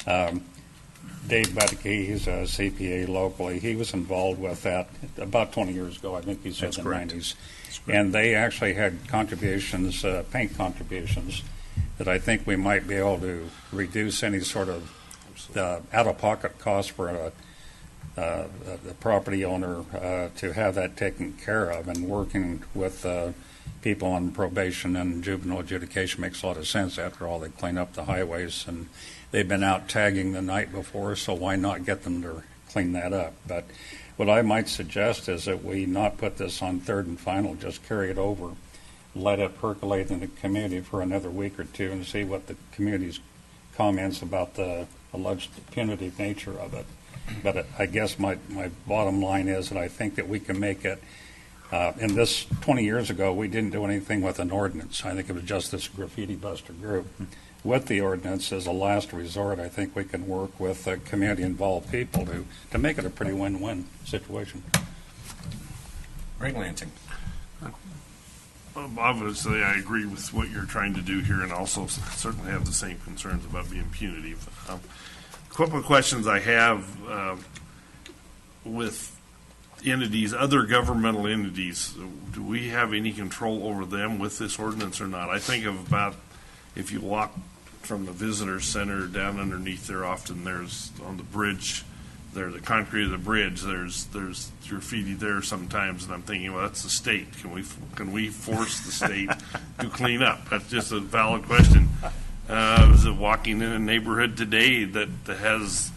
Dave Budke, he's a CPA locally. He was involved with that about 20 years ago. I think he said That's the correct. 90s. And they actually had contributions, paint contributions, that I think we might be able to reduce any sort of out-of-pocket cost for the property owner to have that taken care of. And working with people on probation and juvenile adjudication makes a lot of sense. After all, they clean up the highways, and they've been out tagging the night before, so why not get them to clean that up? But what I might suggest is that we not put this on third and final, just carry it over, let it percolate in the community for another week or two and see what the community's comments about the alleged punitive nature of it. But I guess my bottom line is that I think that we can make it, in this 20 years ago, we didn't do anything with an ordinance. I think it was just this graffiti buster group. With the ordinance as a last resort, I think we can work with community-involved people to make it a pretty win-win situation. Greg Lanting. Obviously, I agree with what you're trying to do here, and also certainly have the same concerns about being punitive. A couple of questions I have with entities, other governmental entities. Do we have any control over them with this ordinance or not? I think of about, if you walk from the visitor center down underneath there, often there's on the bridge, there's the concrete of the bridge, there's graffiti there sometimes, and I'm thinking, well, that's the state. Can we force the state to clean up? That's just a valid question. I was walking in a neighborhood today that has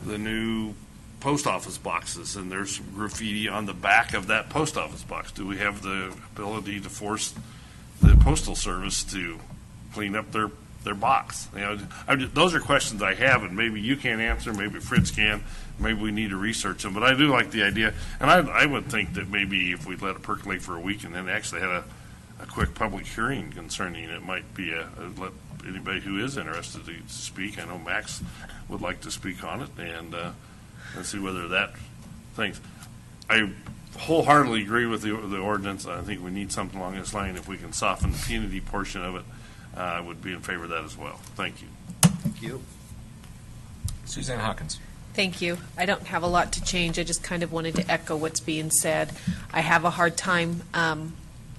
the new post office boxes, and there's graffiti on the back of that post office box. Do we have the ability to force the postal service to clean up their box? You know, those are questions I have, and maybe you can't answer, maybe Fritz can, maybe we need to research them. But I do like the idea, and I would think that maybe if we let it percolate for a week and then actually had a quick public hearing concerning it, might be let anybody who is interested to speak. I know Max would like to speak on it, and see whether that thinks. I wholeheartedly agree with the ordinance. I think we need something along this line. If we can soften the punity portion of it, I would be in favor of that as well. Thank you. Thank you. Suzanne Hawkins. Thank you. I don't have a lot to change. I just kind of wanted to echo what's being said. I have a hard time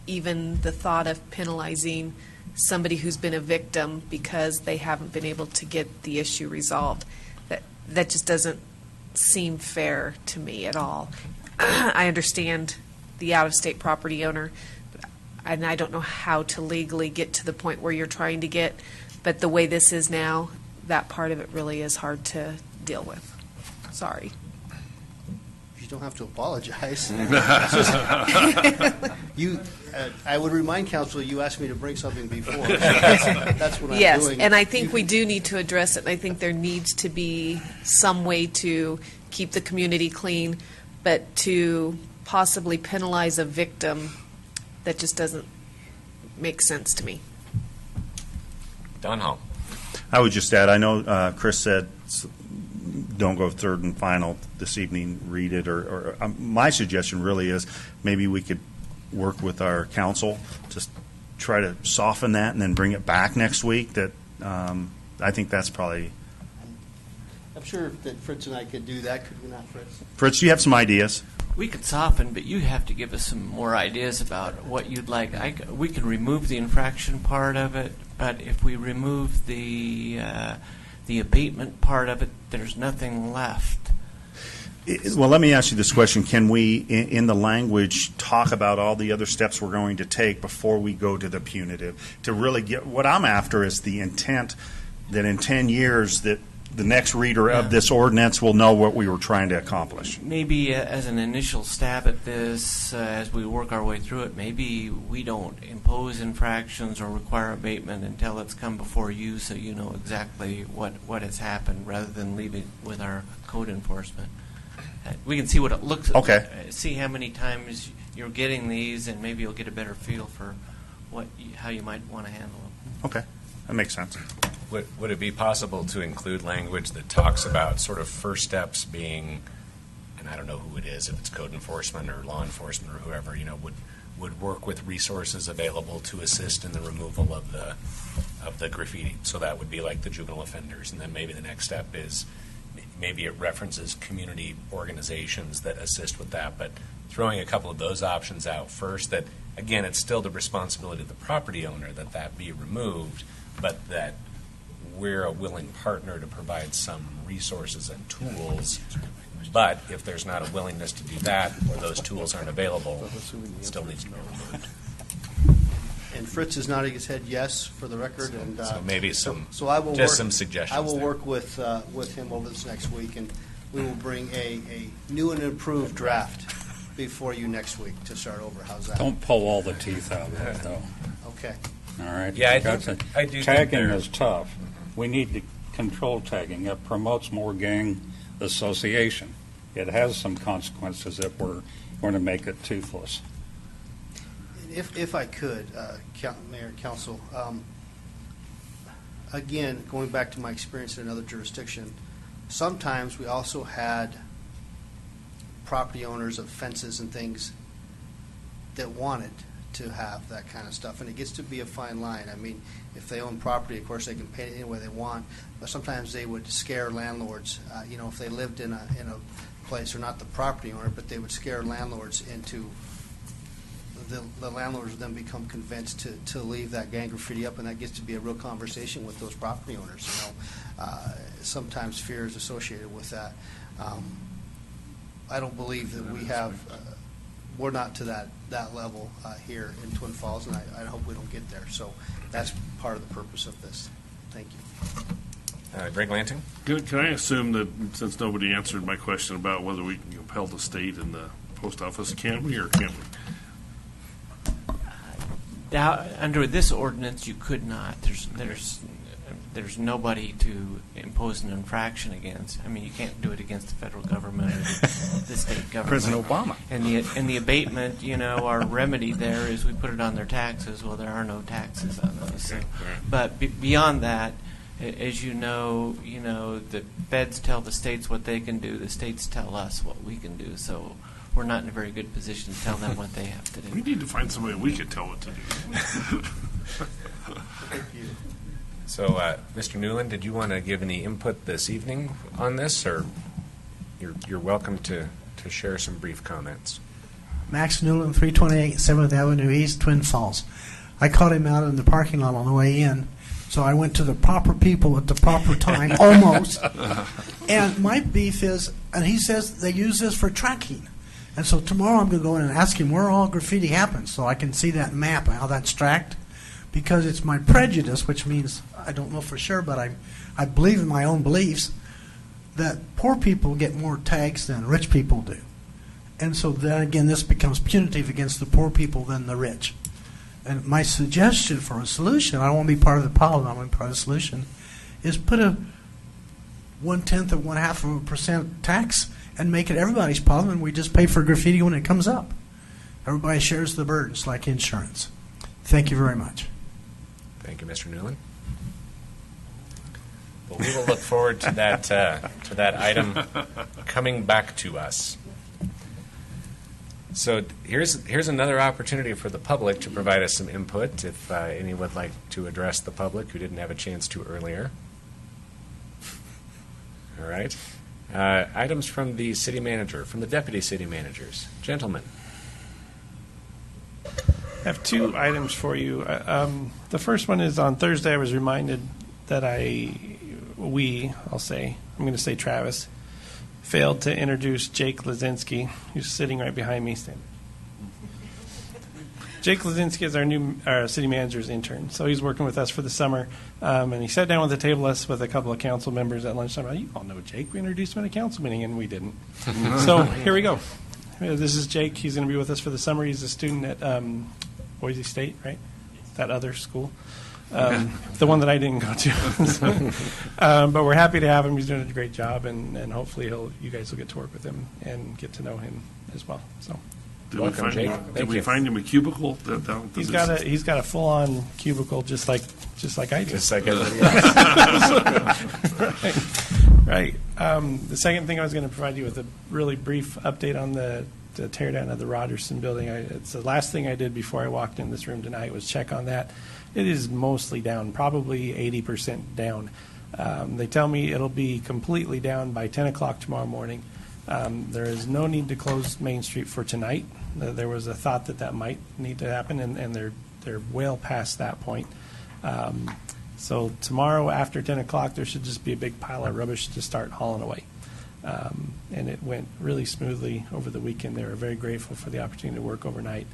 even the thought of penalizing somebody who's been a victim because they haven't been able to get the issue resolved. That just doesn't seem fair to me at all. I understand the out-of-state property owner, and I don't know how to legally get to the point where you're trying to get, but the way this is now, that part of it really is hard to deal with. Sorry. You don't have to apologize. I would remind council, you asked me to bring something before. That's what I'm doing. Yes, and I think we do need to address it. And I think there needs to be some way to keep the community clean, but to possibly penalize a victim, that just doesn't make sense to me. Dhall. I would just add, I know Chris said don't go third and final this evening, read it, or my suggestion really is maybe we could work with our council, just try to soften that and then bring it back next week. That I think that's probably. I'm sure that Fritz and I could do that. Could we not, Fritz? Fritz, do you have some ideas? We could soften, but you have to give us some more ideas about what you'd like. We can remove the infraction part of it, but if we remove the abatement part of it, there's nothing left. Well, let me ask you this question. Can we, in the language, talk about all the other steps we're going to take before we go to the punitive? To really get, what I'm after is the intent that in 10 years that the next reader of this ordinance will know what we were trying to accomplish. Maybe as an initial stab at this, as we work our way through it, maybe we don't impose infractions or require abatement until it's come before you, so you know exactly what has happened, rather than leave it with our code enforcement. We can see what it looks like. Okay. See how many times you're getting these, and maybe you'll get a better feel for how you might want to handle them. Okay, that makes sense. Would it be possible to include language that talks about sort of first steps being, and I don't know who it is, if it's code enforcement or law enforcement or whoever, would work with resources available to assist in the removal of the graffiti. So that would be like the juvenile offenders, and then maybe the next step is maybe it references community organizations that assist with that, but throwing a couple of those options out first, that again, it's still the responsibility of the property owner that be removed, but that we're a willing partner to provide some resources and tools. But if there's not a willingness to do that, or those tools aren't available, it still needs to be removed. And Fritz is nodding his head yes for the record. And so maybe some suggestions. I will work with him over this next week, and we will bring a new and improved draft before you next week to start over. How's that? Don't pull all the teeth out of it, though. Okay. All right. Yeah, I do tagging think is tough. We need to control tagging. It promotes more gang association. It has some consequences if we're going to make it toothless. If I could, Mayor, Council, again, going back to my experience in another jurisdiction, sometimes we also had property owners of fences and things that wanted to have that kind of stuff, and it gets to be a fine line. I mean, if they own property, of course, they can paint it any way they want, but sometimes they would scare landlords. If they lived in a place, or not the property owner, but they would scare landlords into the landlords would then become convinced to leave that gang graffiti up, and that gets to be a real conversation with those property owners. Sometimes fear is associated with that. I don't believe that we have. We're not to that level here in Twin Falls, and I hope we don't get there. So that's part of the purpose of this. Thank you. Greg Lanting? Can I assume that since nobody answered my question about whether we can compel the state and the post office, can we or can't we? Under this ordinance, you could not. There's nobody to impose an infraction against. I mean, you can't do it against the federal government or the state government. President Obama. And the abatement, our remedy there is we put it on their taxes. Well, there are no taxes on those. So. But beyond that, as you know, the feds tell the states what they can do. The states tell us what we can do. So we're not in a very good position to tell them what they have to do. We need to find somebody we can tell what to do. Thank you. So, Mr. Newland, did you want to give any input this evening on this, or you're welcome to share some brief comments? Max Newland, 328 7th Avenue East, Twin Falls. I caught him out in the parking lot on the way in, so I went to the proper people at the proper time, almost. And my beef is, and he says they use this for tracking. And so tomorrow I'm going to go in and ask him where all graffiti happens so I can see that map, how that's tracked. Because it's my prejudice, which means I don't know for sure, but I believe in my own beliefs that poor people get more tags than rich people do. And so then again, this becomes punitive against the poor people than the rich. And my suggestion for a solution, I don't want to be part of the problem, I want to be part of the solution, is put a 1/10 or 0.5% tax and make it everybody's problem, and we just pay for graffiti when it comes up. Everybody shares the burdens like insurance. Thank you very much. Thank you, Mr. Newland. Well, we will look forward to that item coming back to us. So here's another opportunity for the public to provide us some input. If anyone would like to address the public who didn't have a chance to earlier. All right. Items from the city manager, from the deputy city managers. Gentlemen. I have two items for you. The first one is on Thursday I was reminded that I'm going to say Travis, failed to introduce Jake Lazinski, who's sitting right behind me. Jake Lazinski is our new city manager's intern. So he's working with us for the summer. And he sat down at the table with a couple of council members at lunchtime. You all know Jake. We introduced him at a council meeting, and we didn't. So here we go. This is Jake. He's going to be with us for the summer. He's a student at Boise State, right? That other school. The one that I didn't go to. But we're happy to have him. He's doing a great job, and hopefully you guys will get to work with him and get to know him as well. So Welcome, Jake. Did Thank we you. find him a cubicle? Down at the business? He's got a full-on cubicle just like I do. Just like everybody else. Right. The second thing I was going to provide you with a really brief update on the tear down of the Rogerson building. It's the last thing I did before I walked in this room tonight was check on that. It is mostly down, probably 80% down. They tell me it'll be completely down by 10 o'clock tomorrow morning. There is no need to close Main Street for tonight. There was a thought that might need to happen, and they're well past that point. So tomorrow after 10 o'clock, there should just be a big pile of rubbish to start hauling away. And it went really smoothly over the weekend. They were very grateful for the opportunity to work overnight.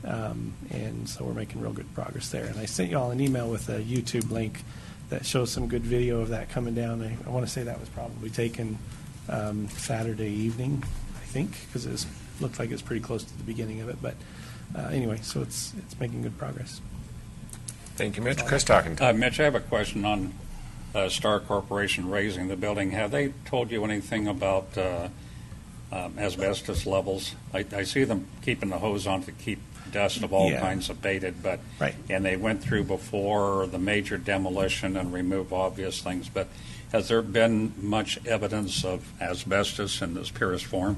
And so we're making real good progress there. And I sent you all an email with a YouTube link that shows some good video of that coming down. I want to say that was probably taken Saturday evening, I think, because it looked like it's pretty close to the beginning of it. But anyway, so it's making good progress. Thank you, Mitch. Chris Talkington. Mitch, I have a question on Star Corporation raising the building. Have they told you anything about asbestos levels? I see them keeping the hose on to keep dust of all kinds abated, but right. And they went through before the major demolition and remove obvious things. But has there been much evidence of asbestos in this purest form?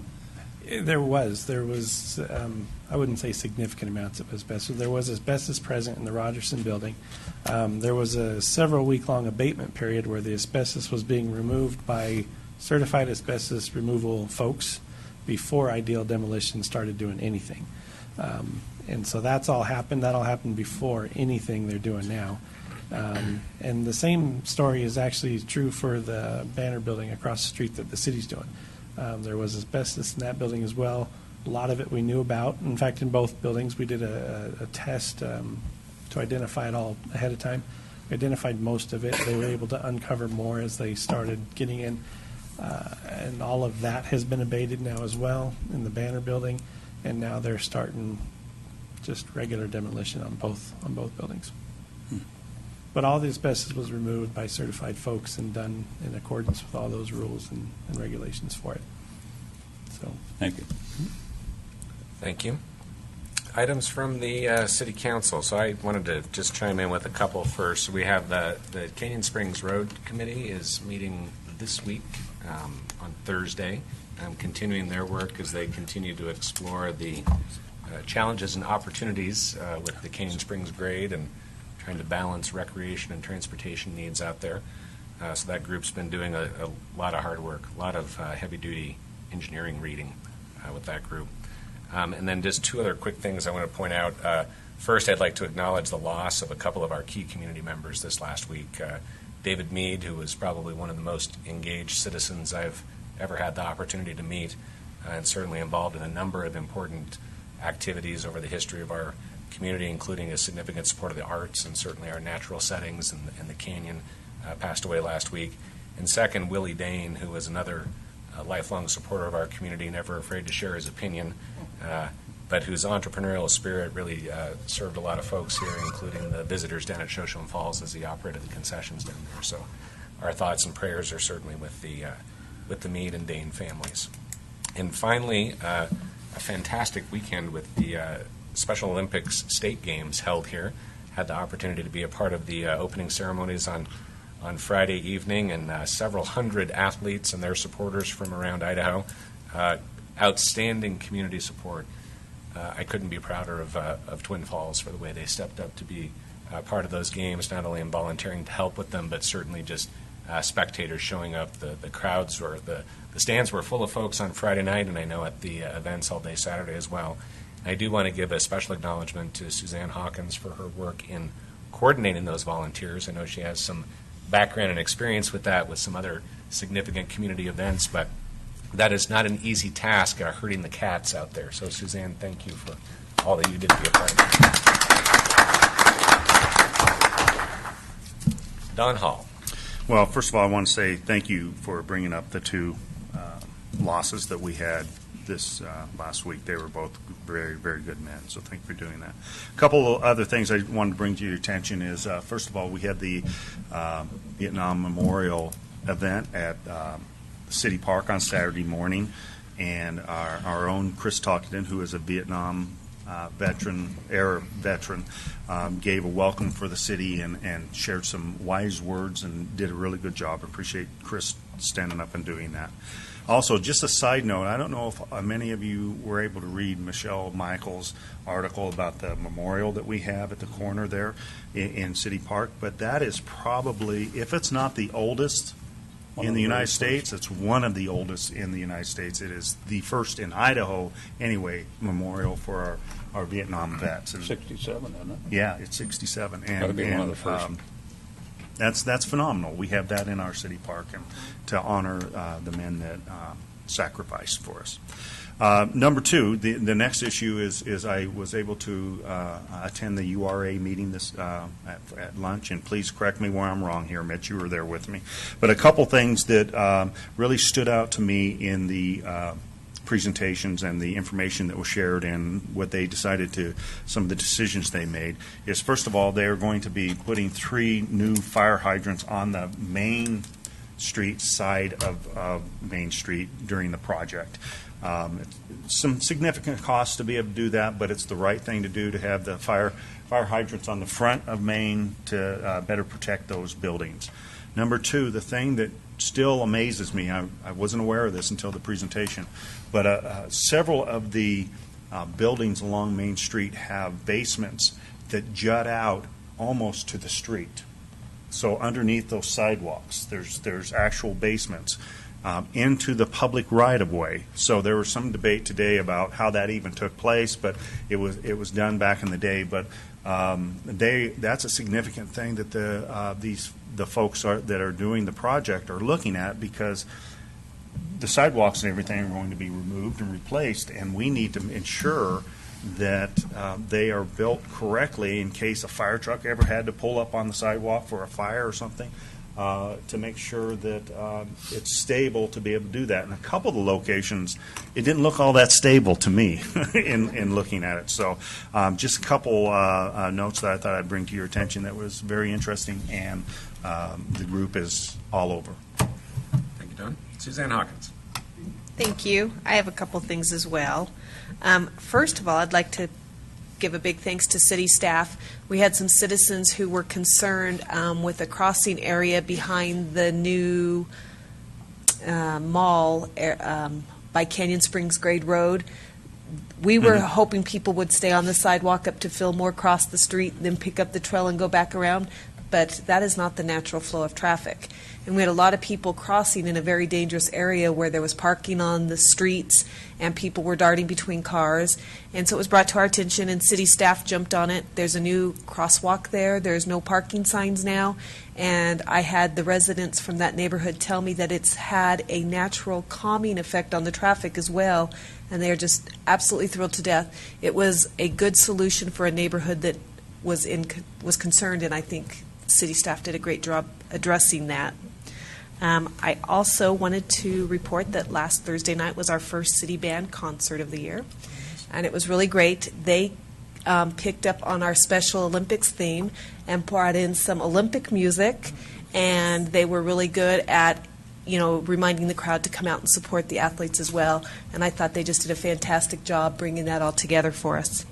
There was, I wouldn't say significant amounts of asbestos. There was asbestos present in the Rogerson building. There was a several-week-long abatement period where the asbestos was being removed by certified asbestos removal folks before Ideal Demolition started doing anything. And so that's all happened. That all happened before anything they're doing now. And the same story is actually true for the Banner building across the street that the city's doing. There was asbestos in that building as well. A lot of it we knew about. In fact, in both buildings, we did a test to identify it all ahead of time. We identified most of it. They were able to uncover more as they started getting in. And all of that has been abated now as well in the Banner building. And now they're starting just regular demolition on both buildings. But all the asbestos was removed by certified folks and done in accordance with all those rules and regulations for it. So, thank you. Thank you. Items from the City Council. So I wanted to just chime in with a couple first. We have the Canyon Springs Road Committee is meeting this week on Thursday, continuing their work as they continue to explore the challenges and opportunities with the Canyon Springs grade and trying to balance recreation and transportation needs out there. So that group's been doing a lot of hard work, a lot of heavy-duty engineering reading with that group. And then just two other quick things I want to point out. First, I'd like to acknowledge the loss of a couple of our key community members this last week. David Mead, who was probably one of the most engaged citizens I've ever had the opportunity to meet, and certainly involved in a number of important activities over the history of our community, including a significant support of the arts and certainly our natural settings and the canyon, passed away last week. And second, Willie Dane, who was another lifelong supporter of our community, never afraid to share his opinion, but whose entrepreneurial spirit really served a lot of folks here, including the visitors down at Shoshone Falls as he operated the concessions down there. So our thoughts and prayers are certainly with the Meade and Dane families. And finally, a fantastic weekend with the Special Olympics state games held here. Had the opportunity to be a part of the opening ceremonies on Friday evening, and several hundred athletes and their supporters from around Idaho. Outstanding community support. I couldn't be prouder of Twin Falls for the way they stepped up to be part of those games, not only in volunteering to help with them, but certainly just spectators showing up. The crowds were, the stands were full of folks on Friday night, and I know at the events all day Saturday as well. I do want to give a special acknowledgement to Suzanne Hawkins for her work in coordinating those volunteers. I know she has some background and experience with that, with some other significant community events, but that is not an easy task, herding the cats out there. So, Suzanne, thank you for all that you did to be a part of it. Don Hall. Well, first of all, I want to say thank you for bringing up the two losses that we had this last week. They were both very, very good men, so thank you for doing that. A couple of other things I wanted to bring to your attention is, first of all, we had the Vietnam Memorial event at City Park on Saturday morning, and our own Chris Talkington, who is a Vietnam era veteran, gave a welcome for the city and shared some wise words and did a really good job. Appreciate Chris standing up and doing that. Also, just a side note, I don't know if many of you were able to read Michelle Michaels' article about the memorial that we have at the corner there in City Park, but that is probably, if it's not the oldest in the United States, it's one of the oldest in the United States. It is the first in Idaho, anyway, memorial for our Vietnam vets. And 67, isn't it? yeah, it's 67. And, Gotta be one of the first. That's phenomenal. We have that in our city park and to honor the men that sacrificed for us. Number two, the next issue is I was able to attend the URA meeting this at lunch, and please correct me where I'm wrong here, Mitch, you were there with me. But a couple things that really stood out to me in the presentations and the information that was shared and what they decided to, some of the decisions they made, is first of all, they're going to be putting 3 new fire hydrants on the main street side of Main Street during the project. Some significant costs to be able to do that, but it's the right thing to do to have the fire hydrants on the front of Main to better protect those buildings. Number two, the thing that still amazes me, I wasn't aware of this until the presentation, but several of the buildings along Main Street have basements that jut out almost to the street. So underneath those sidewalks, there's actual basements into the public right-of-way. So there was some debate today about how that even took place, but it was done back in the day. But that's a significant thing that the folks that are doing the project are looking at, because the sidewalks and everything are going to be removed and replaced, and we need to ensure that they are built correctly in case a fire truck ever had to pull up on the sidewalk for a fire or something, to make sure that it's stable to be able to do that. And a couple of the locations, it didn't look all that stable to me in looking at it. So just a couple notes that I thought I'd bring to your attention that was very interesting, and the group is all over. Thank you, Don. Suzanne Hawkins. Thank you. I have a couple things as well. First of all, I'd like to give a big thanks to city staff. We had some citizens who were concerned with the crossing area behind the new mall by Canyon Springs Grade Road. We were hoping people would stay on the sidewalk up to Fillmore, cross the street, then pick up the trail and go back around, but that is not the natural flow of traffic. And we had a lot of people crossing in a very dangerous area where there was parking on the streets and people were darting between cars. And so it was brought to our attention, and city staff jumped on it. There's a new crosswalk there. There's no parking signs now. And I had the residents from that neighborhood tell me that it's had a natural calming effect on the traffic as well. And they are just absolutely thrilled to death. It was a good solution for a neighborhood that was concerned, and I think city staff did a great job addressing that. I also wanted to report that last Thursday night was our first city band concert of the year, and it was really great. They picked up on our Special Olympics theme and brought in some Olympic music, and they were really good at reminding the crowd to come out and support the athletes as well, and I thought they just did a fantastic job bringing that all together for us.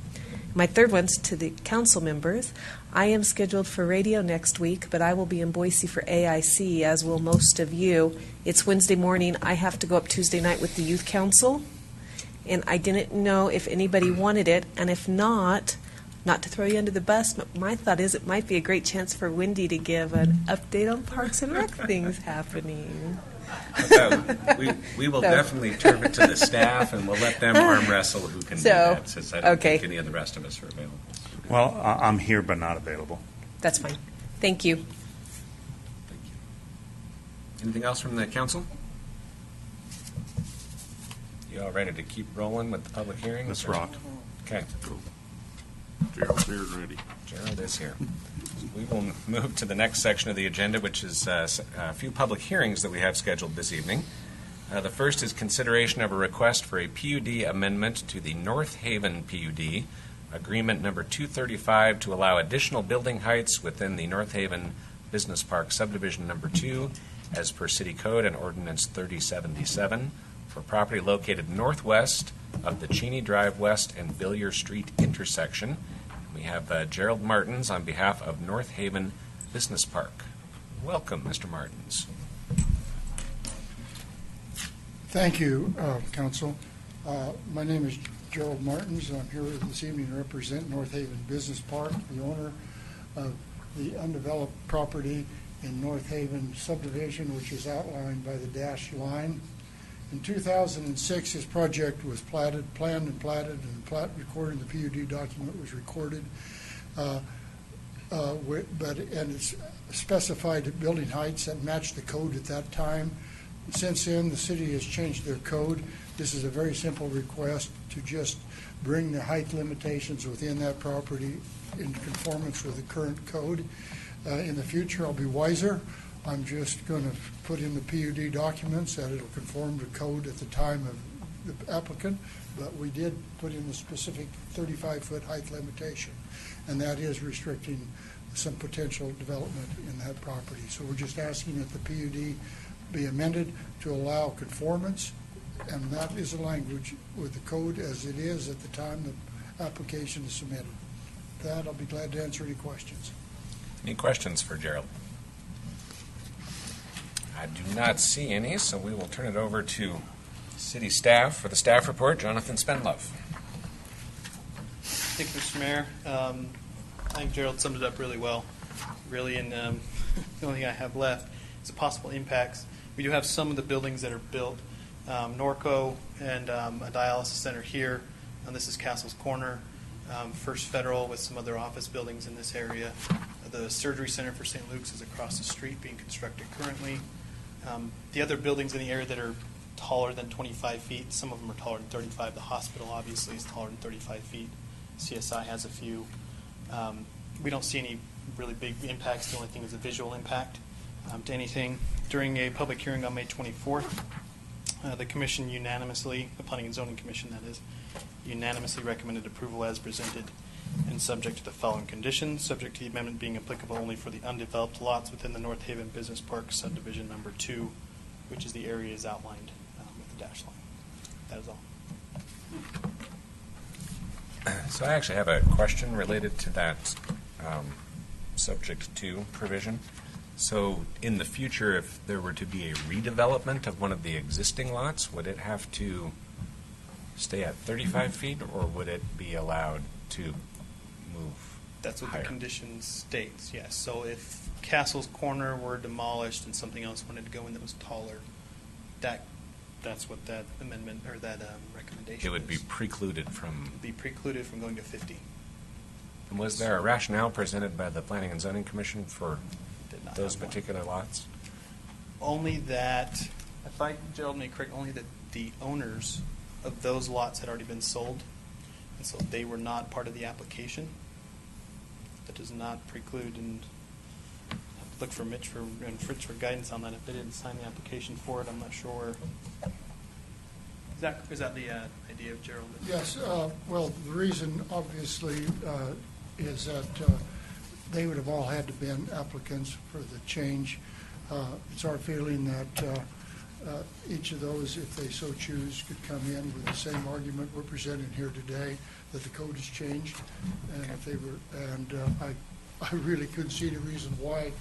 My third one's to the council members. I am scheduled for radio next week, but I will be in Boise for AIC, as will most of you. It's Wednesday morning. I have to go up Tuesday night with the youth council, and I didn't know if anybody wanted it, and if not to throw you under the bus, but my thought is it might be a great chance for Wendy to give an update on Parks and Rec things happening. We will definitely turn it to the staff, and we'll let them arm wrestle who can do that, since I don't think any of the rest of us are available. Well, I'm here but not available. That's fine. Thank you. Thank you. Anything else from the council? You all ready to keep rolling with the public hearings? Let's rock. Okay. Gerald's here and ready. Gerald is here. We will move to the next section of the agenda, which is a few public hearings that we have scheduled this evening. The first is consideration of a request for a PUD amendment to the North Haven PUD, Agreement number 235, to allow additional building heights within the North Haven Business Park Subdivision number 2, as per City Code and Ordinance 3077, for property located northwest of the Cheney Drive West and Villiers Street intersection. We have Gerald Martins on behalf of North Haven Business Park. Welcome, Mr. Martins. Thank you, Council. My name is Gerald Martins. I'm here this evening to represent North Haven Business Park, the owner of the undeveloped property in North Haven subdivision, which is outlined by the dashed line. In 2006, this project was planned and platted, and plat recorded in the PUD document was recorded. And it's specified building heights that matched the code at that time. Since then, the city has changed their code. This is a very simple request to just bring the height limitations within that property in conformance with the current code. In the future, I'll be wiser. I'm just going to put in the PUD documents that it'll conform to code at the time of the applicant, but we did put in the specific 35-foot height limitation, and that is restricting some potential development in that property. So we're just asking that the PUD be amended to allow conformance, and that is the language with the code as it is at the time the application is submitted. With that, I'll be glad to answer any questions. Any questions for Gerald? I do not see any, so we will turn it over to city staff for the staff report. Jonathan Spenlove. Thank you, Mr. Mayor. I think Gerald summed it up really well. Really, and the only thing I have left is the possible impacts. We do have some of the buildings that are built. Norco and a dialysis center here. This is Castle's Corner. First Federal with some other office buildings in this area. The surgery center for St. Luke's is across the street being constructed currently. The other buildings in the area that are taller than 25 feet, some of them are taller than 35. The hospital obviously is taller than 35 feet. CSI has a few. We don't see any really big impacts. The only thing is a visual impact to anything. During a public hearing on May 24th, the Commission unanimously, the Planning and Zoning Commission that is, unanimously recommended approval as presented and subject to the following conditions, subject to the amendment being applicable only for the undeveloped lots within the North Haven Business Park subdivision number 2, which is the areas outlined with the dash line. That is all. So I actually have a question related to that subject to provision. So in the future, if there were to be a redevelopment of one of the existing lots, would it have to stay at 35 feet, or would it be allowed to move That's what higher? the condition states, yes. So if Castle's Corner were demolished and something else wanted to go in that was taller, that's what that amendment or that recommendation It would be is. precluded from. Be precluded from going to 50. And was there a rationale presented by the Planning and Zoning Commission for those particular lots? Only that, if Gerald may correct, only that the owners of those lots had already been sold, and so they were not part of the application. That does not preclude, and I have to look for Mitch and Fritz for guidance on that. If they didn't sign the application for it, I'm not sure. Is that the idea of Gerald? Yes, well, the reason obviously is that they would have all had to been applicants for the change. It's our feeling that each of those, if they so choose, could come in with the same argument we're presenting here today, that the code has changed, and if they were, and I really couldn't see the reason why.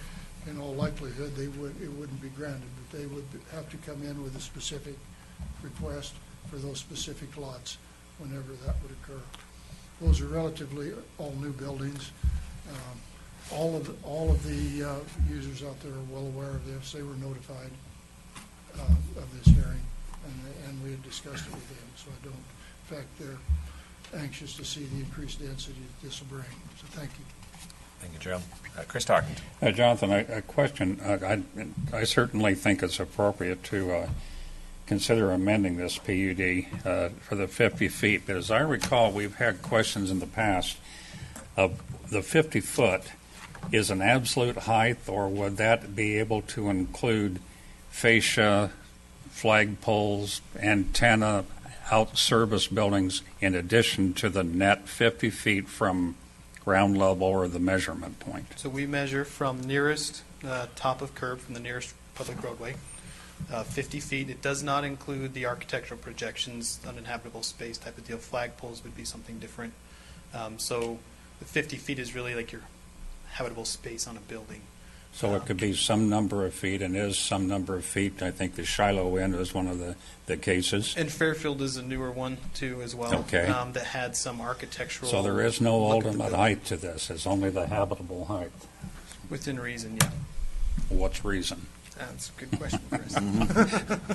In all likelihood, it wouldn't be granted, but they would have to come in with a specific request for those specific lots whenever that would occur. Those are relatively all new buildings. All of the users out there are well aware of this. They were notified of this hearing, and we had discussed it with them. So I don't, in fact, they're anxious to see the increased density that this will bring. So thank you. Thank you, Gerald. Chris Talkington. Jonathan, a question. I certainly think it's appropriate to consider amending this PUD for the 50 feet. But as I recall, we've had questions in the past of the 50 foot is an absolute height, or would that be able to include fascia, flagpoles, antenna, out service buildings in addition to the net 50 feet from ground level or the measurement point? So we measure from nearest top of curb, from the nearest public roadway, 50 feet. It does not include the architectural projections, uninhabitable space type of deal. Flagpoles would be something different. So the 50 feet is really like your habitable space on a building. So it could be some number of feet and is some number of feet. I think the Shiloh Inn was one of the cases. And Fairfield is a newer one, too, as well. Okay. That had some architectural... So there is no look at the ultimate building. height to this. It's only the habitable height. Within reason, yeah. What's reason? That's a good question, Chris.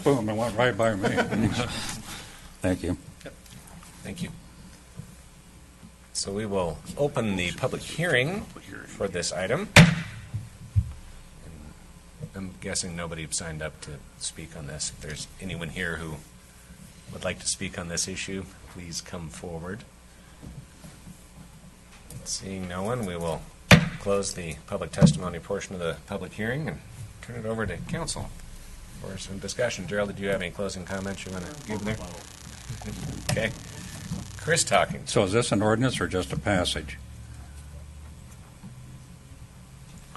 Boom, it went right by me. Thank you. Yep. Thank you. So we will open the public hearing for this item. I'm guessing nobody signed up to speak on this. If there's anyone here who would like to speak on this issue, please come forward. Seeing no one, we will close the public testimony portion of the public hearing and turn it over to council for some discussion. Gerald, did you have any closing comments you want to give there? Okay. Chris Talkington. So is this an ordinance or just a passage?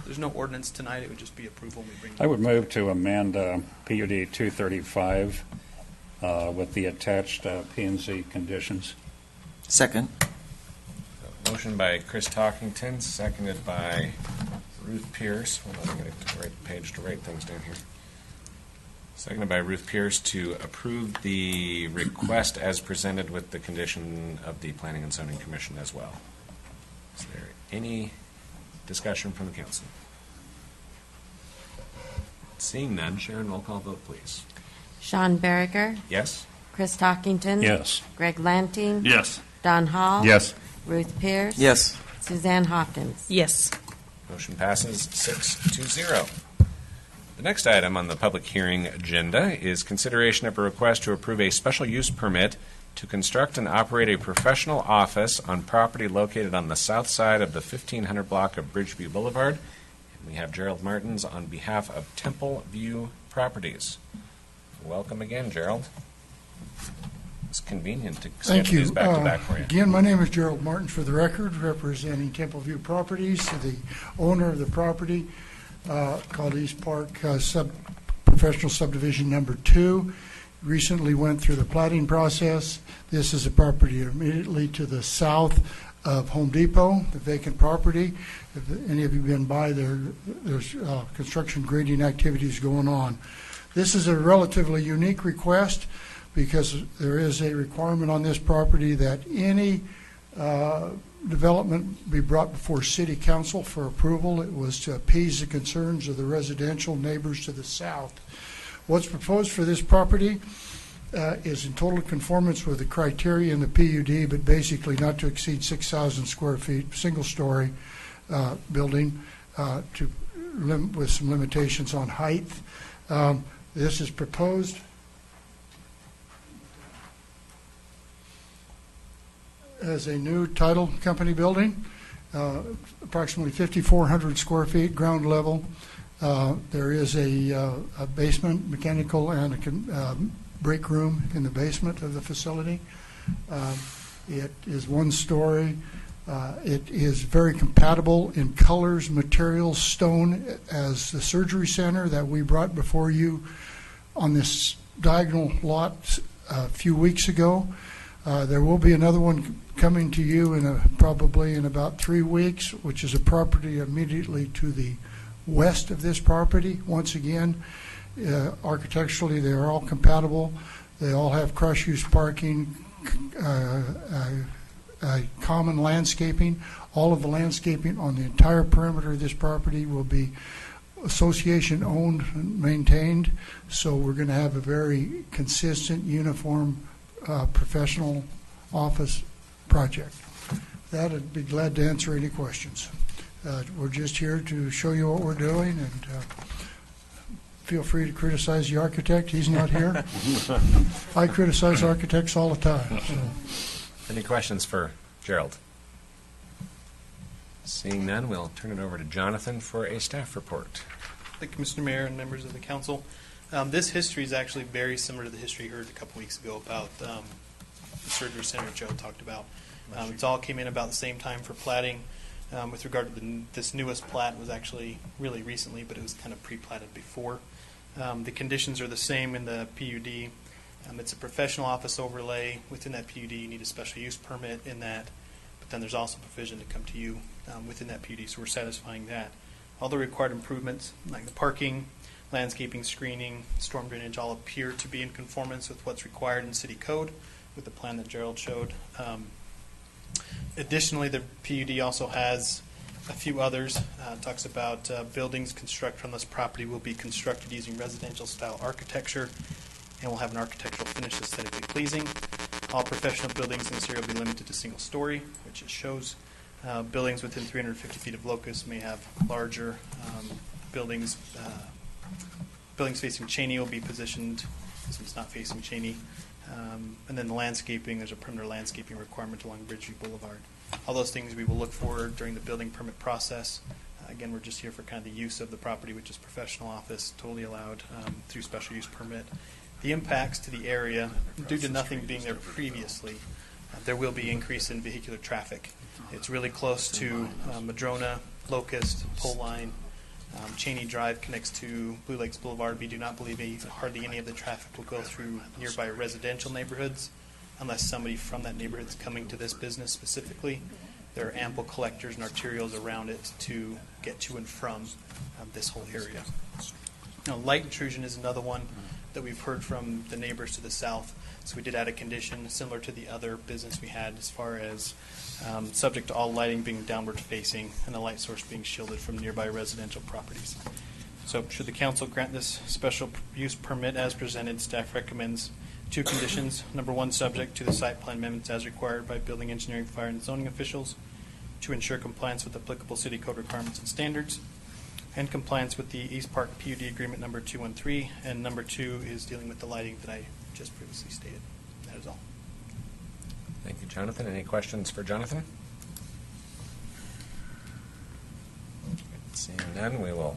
There's no ordinance tonight. It would just be approval. We bring I would move to amend PUD 235 with the attached P&Z conditions. Second. Motion by Chris Talkington, seconded by Ruth Pierce. Hold on, I'm going to get the right page to write things down here. Seconded by Ruth Pierce to approve the request as presented with the condition of the Planning and Zoning Commission as well. Is there any discussion from the council? Seeing none, Sharon, roll call vote, please. Shawn Barigar, Yes? Chris Talkington. Yes. Greg Lanting. Yes. Don Hall. Yes. Ruth Pierce. Yes. Suzanne Hawkins. Yes. Motion passes 6-0. The next item on the public hearing agenda is consideration of a request to approve a special use permit to construct and operate a professional office on property located on the south side of the 1500 block of Bridgeview Boulevard. And we have Gerald Martins on behalf of Temple View Properties. Welcome again, Gerald. It's convenient to Thank schedule you. these back to back for you. Again, my name is Gerald Martins for the record, representing Temple View Properties, the owner of the property called East Park Professional Subdivision Number 2. Recently went through the platting process. This is a property immediately to the south of Home Depot, the vacant property. If any of you have been by there, there's construction grading activities going on. This is a relatively unique request because there is a requirement on this property that any development be brought before City Council for approval. It was to appease the concerns of the residential neighbors to the south. What's proposed for this property is in total conformance with the criteria in the PUD, but basically not to exceed 6,000 square feet, single-story building with some limitations on height. This is proposed as a new title company building, approximately 5,400 square feet, ground level. There is a basement, mechanical, and a break room in the basement of the facility. It is one story. It is very compatible in colors, materials, stone, as the surgery center that we brought before you on this diagonal lot a few weeks ago. There will be another one coming to you probably in about 3 weeks, which is a property immediately to the west of this property. Once again, architecturally, they are all compatible. They all have cross-use parking, common landscaping. All of the landscaping on the entire perimeter of this property will be association-owned and maintained. So we're going to have a very consistent, uniform, professional office project. That, I'd be glad to answer any questions. We're just here to show you what we're doing, and feel free to criticize the architect. He's not here. I criticize architects all the time. So. Any questions for Gerald? Seeing none, we'll turn it over to Jonathan for a staff report. Thank you, Mr. Mayor and members of the council. This history is actually very similar to the history you heard a couple weeks ago about the surgery center Joe talked about. It all came in about the same time for platting. With regard to this newest plat, was actually really recently, but it was kind of pre-platted before. The conditions are the same in the PUD. It's a professional office overlay. Within that PUD, you need a special use permit in that, but then there's also provision to come to you within that PUD, so we're satisfying that. All the required improvements, like the parking, landscaping, screening, storm drainage, all appear to be in conformance with what's required in city code with the plan that Gerald showed. Additionally, the PUD also has a few others. Talks about buildings constructed on this property will be constructed using residential style architecture and will have an architectural finish aesthetically pleasing. All professional buildings in this area will be limited to single story, which it shows. Buildings within 350 feet of locus may have larger buildings. Buildings facing Cheney will be positioned. This one's not facing Cheney. And then the landscaping, there's a perimeter landscaping requirement along Bridgeview Boulevard. All those things we will look for during the building permit process. Again, we're just here for kind of the use of the property, which is professional office, totally allowed through special use permit. The impacts to the area, due to nothing being there previously, there will be increase in vehicular traffic. It's really close to Madrona, Locust, Pole Line. Cheney Drive connects to Blue Lakes Boulevard. We do not believe hardly any of the traffic will go through nearby residential neighborhoods unless somebody from that neighborhood is coming to this business specifically. There are ample collectors and arterials around it to get to and from this whole area. Now, light intrusion is another one that we've heard from the neighbors to the south. So we did add a condition similar to the other business we had as far as subject to all lighting being downward facing and the light source being shielded from nearby residential properties. So should the council grant this special use permit as presented, staff recommends 2 conditions. Number 1, subject to the site plan amendments as required by building, engineering, fire, and zoning officials to ensure compliance with applicable city code requirements and standards, and compliance with the East Park PUD agreement number 213. And number 2 is dealing with the lighting that I just previously stated. That is all. Thank you, Jonathan. Any questions for Jonathan? Seeing none, we will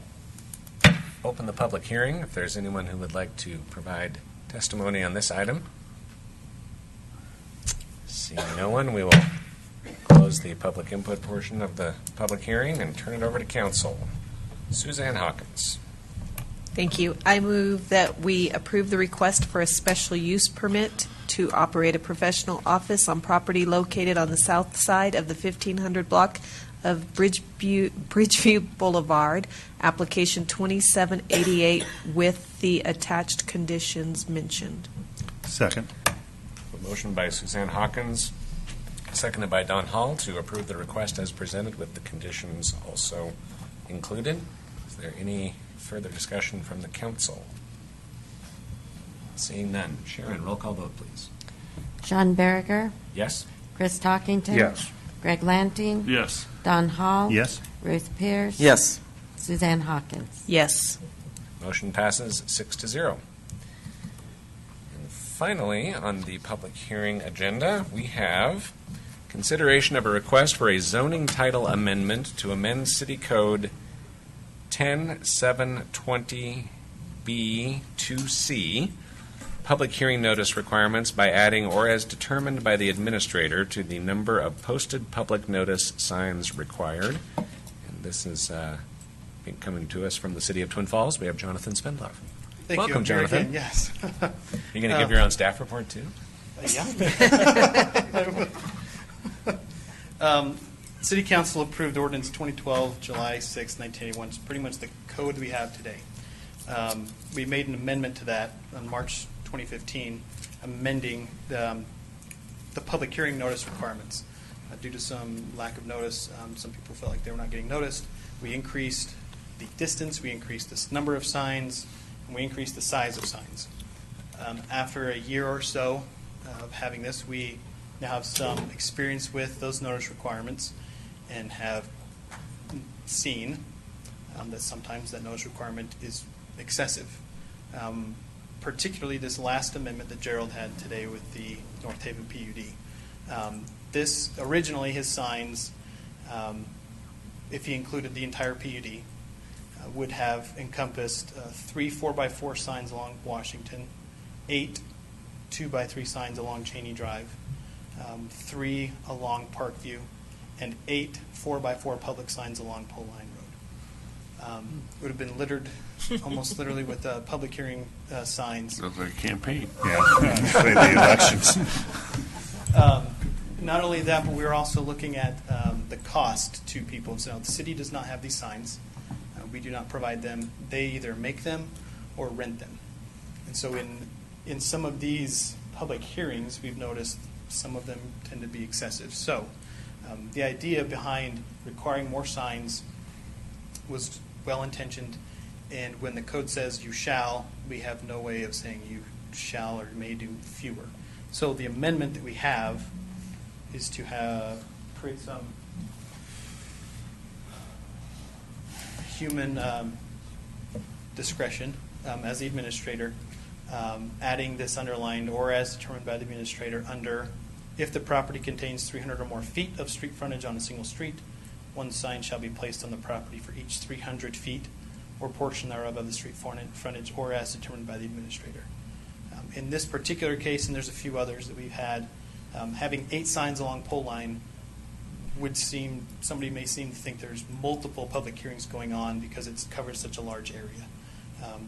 open the public hearing. If there's anyone who would like to provide testimony on this item. Seeing no one, we will close the public input portion of the public hearing and turn it over to council. Suzanne Hawkins. Thank you. I move that we approve the request for a special use permit to operate a professional office on property located on the south side of the 1500 block of Bridgeview Boulevard, application 2788 with the attached conditions mentioned. Second. A motion by Suzanne Hawkins, seconded by dhall to approve the request as presented with the conditions also included. Is there any further discussion from the council? Seeing none. Sharon, roll call vote, please. Shawn Barigar, Yes? Chris Talkington. Yes. Greg Lanting. Yes. dhall. Yes. Ruth Pierce. Yes. Suzanne Hawkins. Yes. Motion passes 6-0. And finally, on the public hearing agenda, we have consideration of a request for a zoning title amendment to amend City Code 10720B2C, public hearing notice requirements by adding or as determined by the administrator to the number of posted public notice signs required. And this is coming to us from the city of Twin Falls. We have Jonathan Spendlove. Thank Welcome, you. Jonathan. Again, yes. You're going to give your own staff report, too? City Council approved ordinance 2012, July 6, 1981. It's pretty much the code we have today. We made an amendment to that on March 2015, amending the public hearing notice requirements. Due to some lack of notice, some people felt like they were not getting noticed. We increased the distance, we increased the number of signs, and we increased the size of signs. After a year or so of having this, we now have some experience with those notice requirements and have seen that sometimes that notice requirement is excessive. Particularly this last amendment that Gerald had today with the North Haven PUD. This originally, his signs, if he included the entire PUD, would have encompassed 3 4x4 signs along Washington, 8 2x3 signs along Cheney Drive, 3 along Parkview, and 8 4x4 public signs along Pole Line Road. It would have been littered almost literally with public hearing signs. That's like a campaign. Yeah, the elections. Not only that, but we're also looking at the cost to people. So the city does not have these signs. We do not provide them. They either make them or rent them. And so in some of these public hearings, we've noticed some of them tend to be excessive. So the idea behind requiring more signs was well-intentioned, and when the code says you shall, we have no way of saying you shall or may do fewer. So the amendment that we have is to create some human discretion as the administrator, adding this underlined or as determined by the administrator under if the property contains 300 or more feet of street frontage on a single street, one sign shall be placed on the property for each 300 feet or portion thereof of the street frontage or as determined by the administrator. In this particular case, and there's a few others that we've had, having 8 signs along pole line would seem, somebody may seem to think there's multiple public hearings going on because it covers such a large area.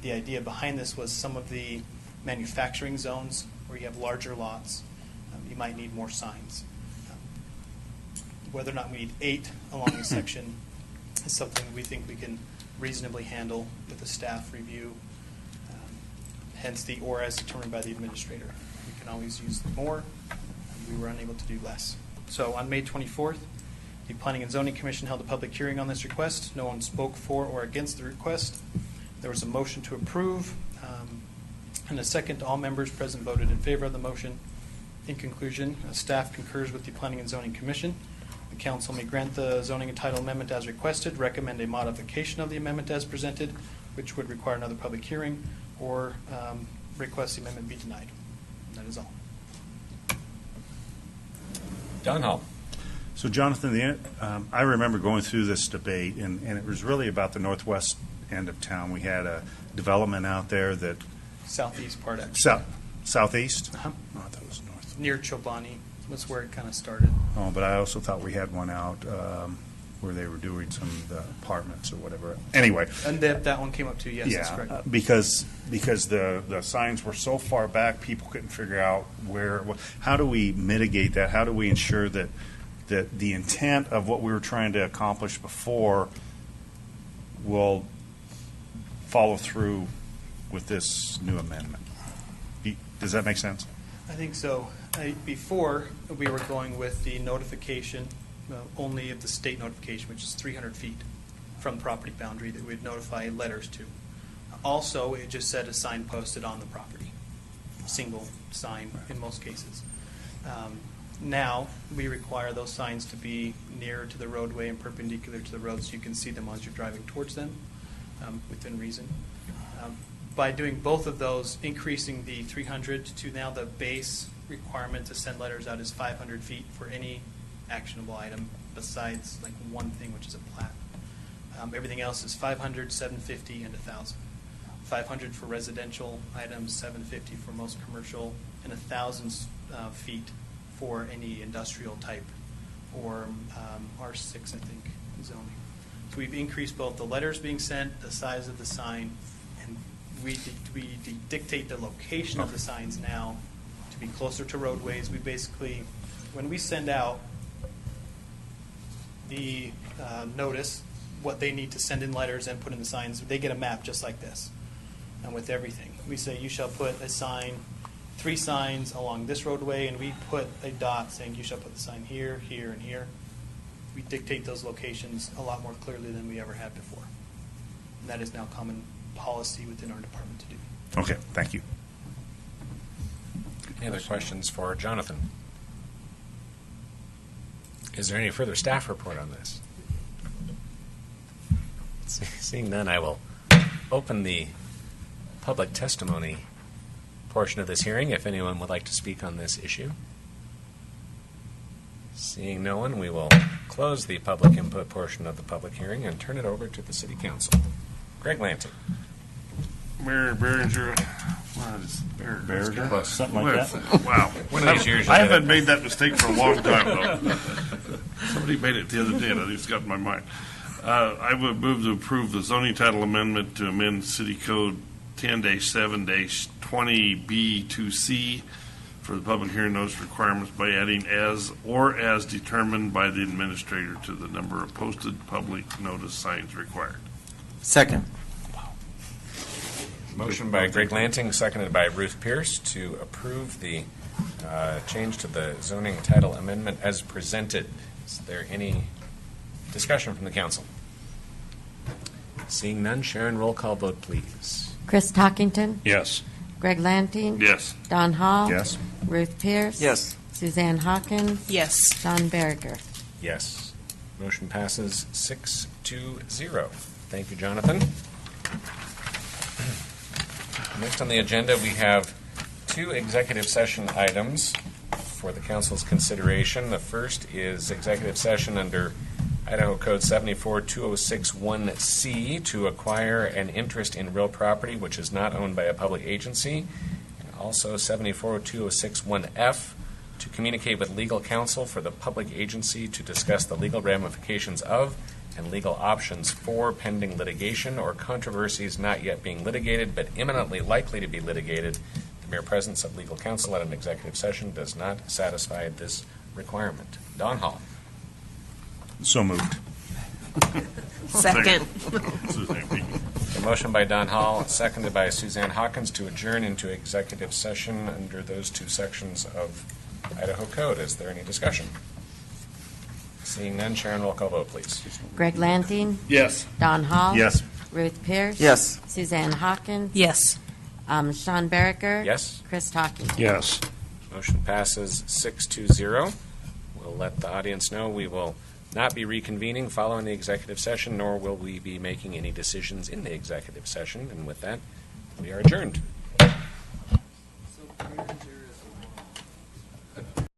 The idea behind this was some of the manufacturing zones where you have larger lots, you might need more signs. Whether or not we need 8 along a section is something we think we can reasonably handle with a staff review, hence the or as determined by the administrator. We can always use more. We were unable to do less. So on May 24th, the Planning and Zoning Commission held a public hearing on this request. No one spoke for or against the request. There was a motion to approve, and a second. All members present voted in favor of the motion. In conclusion, staff concurs with the Planning and Zoning Commission. The council may grant the zoning and title amendment as requested, recommend a modification of the amendment as presented, which would require another public hearing, or request the amendment be denied. That is all. Dhall. So, Jonathan, I remember going through this debate, and it was really about the northwest end of town. We had a development out there that... Southeast part, actually. Southeast? Uh-huh. Oh, I thought it was north. Near Chobani. That's where it kind of started. Oh, but I also thought we had one out where they were doing some of the apartments or whatever. Anyway. And that one came up too, yes, that's correct. Because the signs were so far back, people couldn't figure out how do we mitigate that? How do we ensure that the intent of what we were trying to accomplish before will follow through with this new amendment? Does that make sense? I think so. Before, we were going with the notification, only of the state notification, which is 300 feet from property boundary that we'd notify letters to. Also, it just said a sign posted on the property, single sign in most cases. Now, we require those signs to be near to the roadway and perpendicular to the road so you can see them as you're driving towards them within reason. By doing both of those, increasing the 300 to now the base requirement to send letters out is 500 feet for any actionable item besides like one thing, which is a plat. Everything else is 500, 750, and 1,000. 500 for residential items, 750 for most commercial, and 1,000 feet for any industrial type or R6, I think, zoning. So we've increased both the letters being sent, the size of the sign, and we dictate the location of the signs now to be closer to roadways. We basically, when we send out the notice, what they need to send in letters and put in the signs, they get a map just like this. And with everything, we say you shall put a sign, 3 signs along this roadway, and we put a dot saying you shall put the sign here, here, and here. We dictate those locations a lot more clearly than we ever had before. And that is now common policy within our department to do. Okay, thank you. Any other questions for Jonathan? Is there any further staff report on this? Seeing none, I will open the public testimony portion of this hearing if anyone would like to speak on this issue. Seeing no one, we will close the public input portion of the public hearing and turn it over to the City Council. Greg Lanting. Barigar. Barigar? Something like that? Wow. One of these years I haven't made that mistake for a long time, though. Somebody made it the other day, and it's got in my mind. I would move to approve the zoning title amendment to amend City Code 10-7-20B2C for the public hearing notice requirements by adding as determined by the administrator to the number of posted public notice signs required. Second. Motion by Greg Lanting, seconded by Ruth Pierce, to approve the change to the zoning title amendment as presented. Is there any discussion from the council? Seeing none, Sharon, roll call vote, please. Chris Talkington. Yes. Greg Lanting. Yes. Don Hall. Yes. Ruth Pierce. Yes. Suzanne Hawkins. Yes. Shawn Barigar. Yes. Motion passes 6-0. Thank you, Jonathan. Next on the agenda, we have 2 executive session items for the council's consideration. The first is executive session under Idaho Code 742061C to acquire an interest in real property which is not owned by a public agency, and also 742061F to communicate with legal counsel for the public agency to discuss the legal ramifications of and legal options for pending litigation or controversies not yet being litigated but imminently likely to be litigated. The mere presence of legal counsel at an executive session does not satisfy this requirement. Don Hall. So moved. Second. A motion by Don Hall, seconded by Suzanne Hawkins, to adjourn into executive session under those 2 sections of Idaho Code. Is there any discussion? Seeing none, Sharon, roll call vote, please. Greg Lanting. Yes. Don Hall. Yes. Ruth Pierce. Yes. Suzanne Hawkins. Yes. Shawn Barigar. Yes. Chris Talkington. Yes. Motion passes 6-0. We'll let the audience know we will not be reconvening following the executive session, nor will we be making any decisions in the executive session. And with that, we are adjourned. So,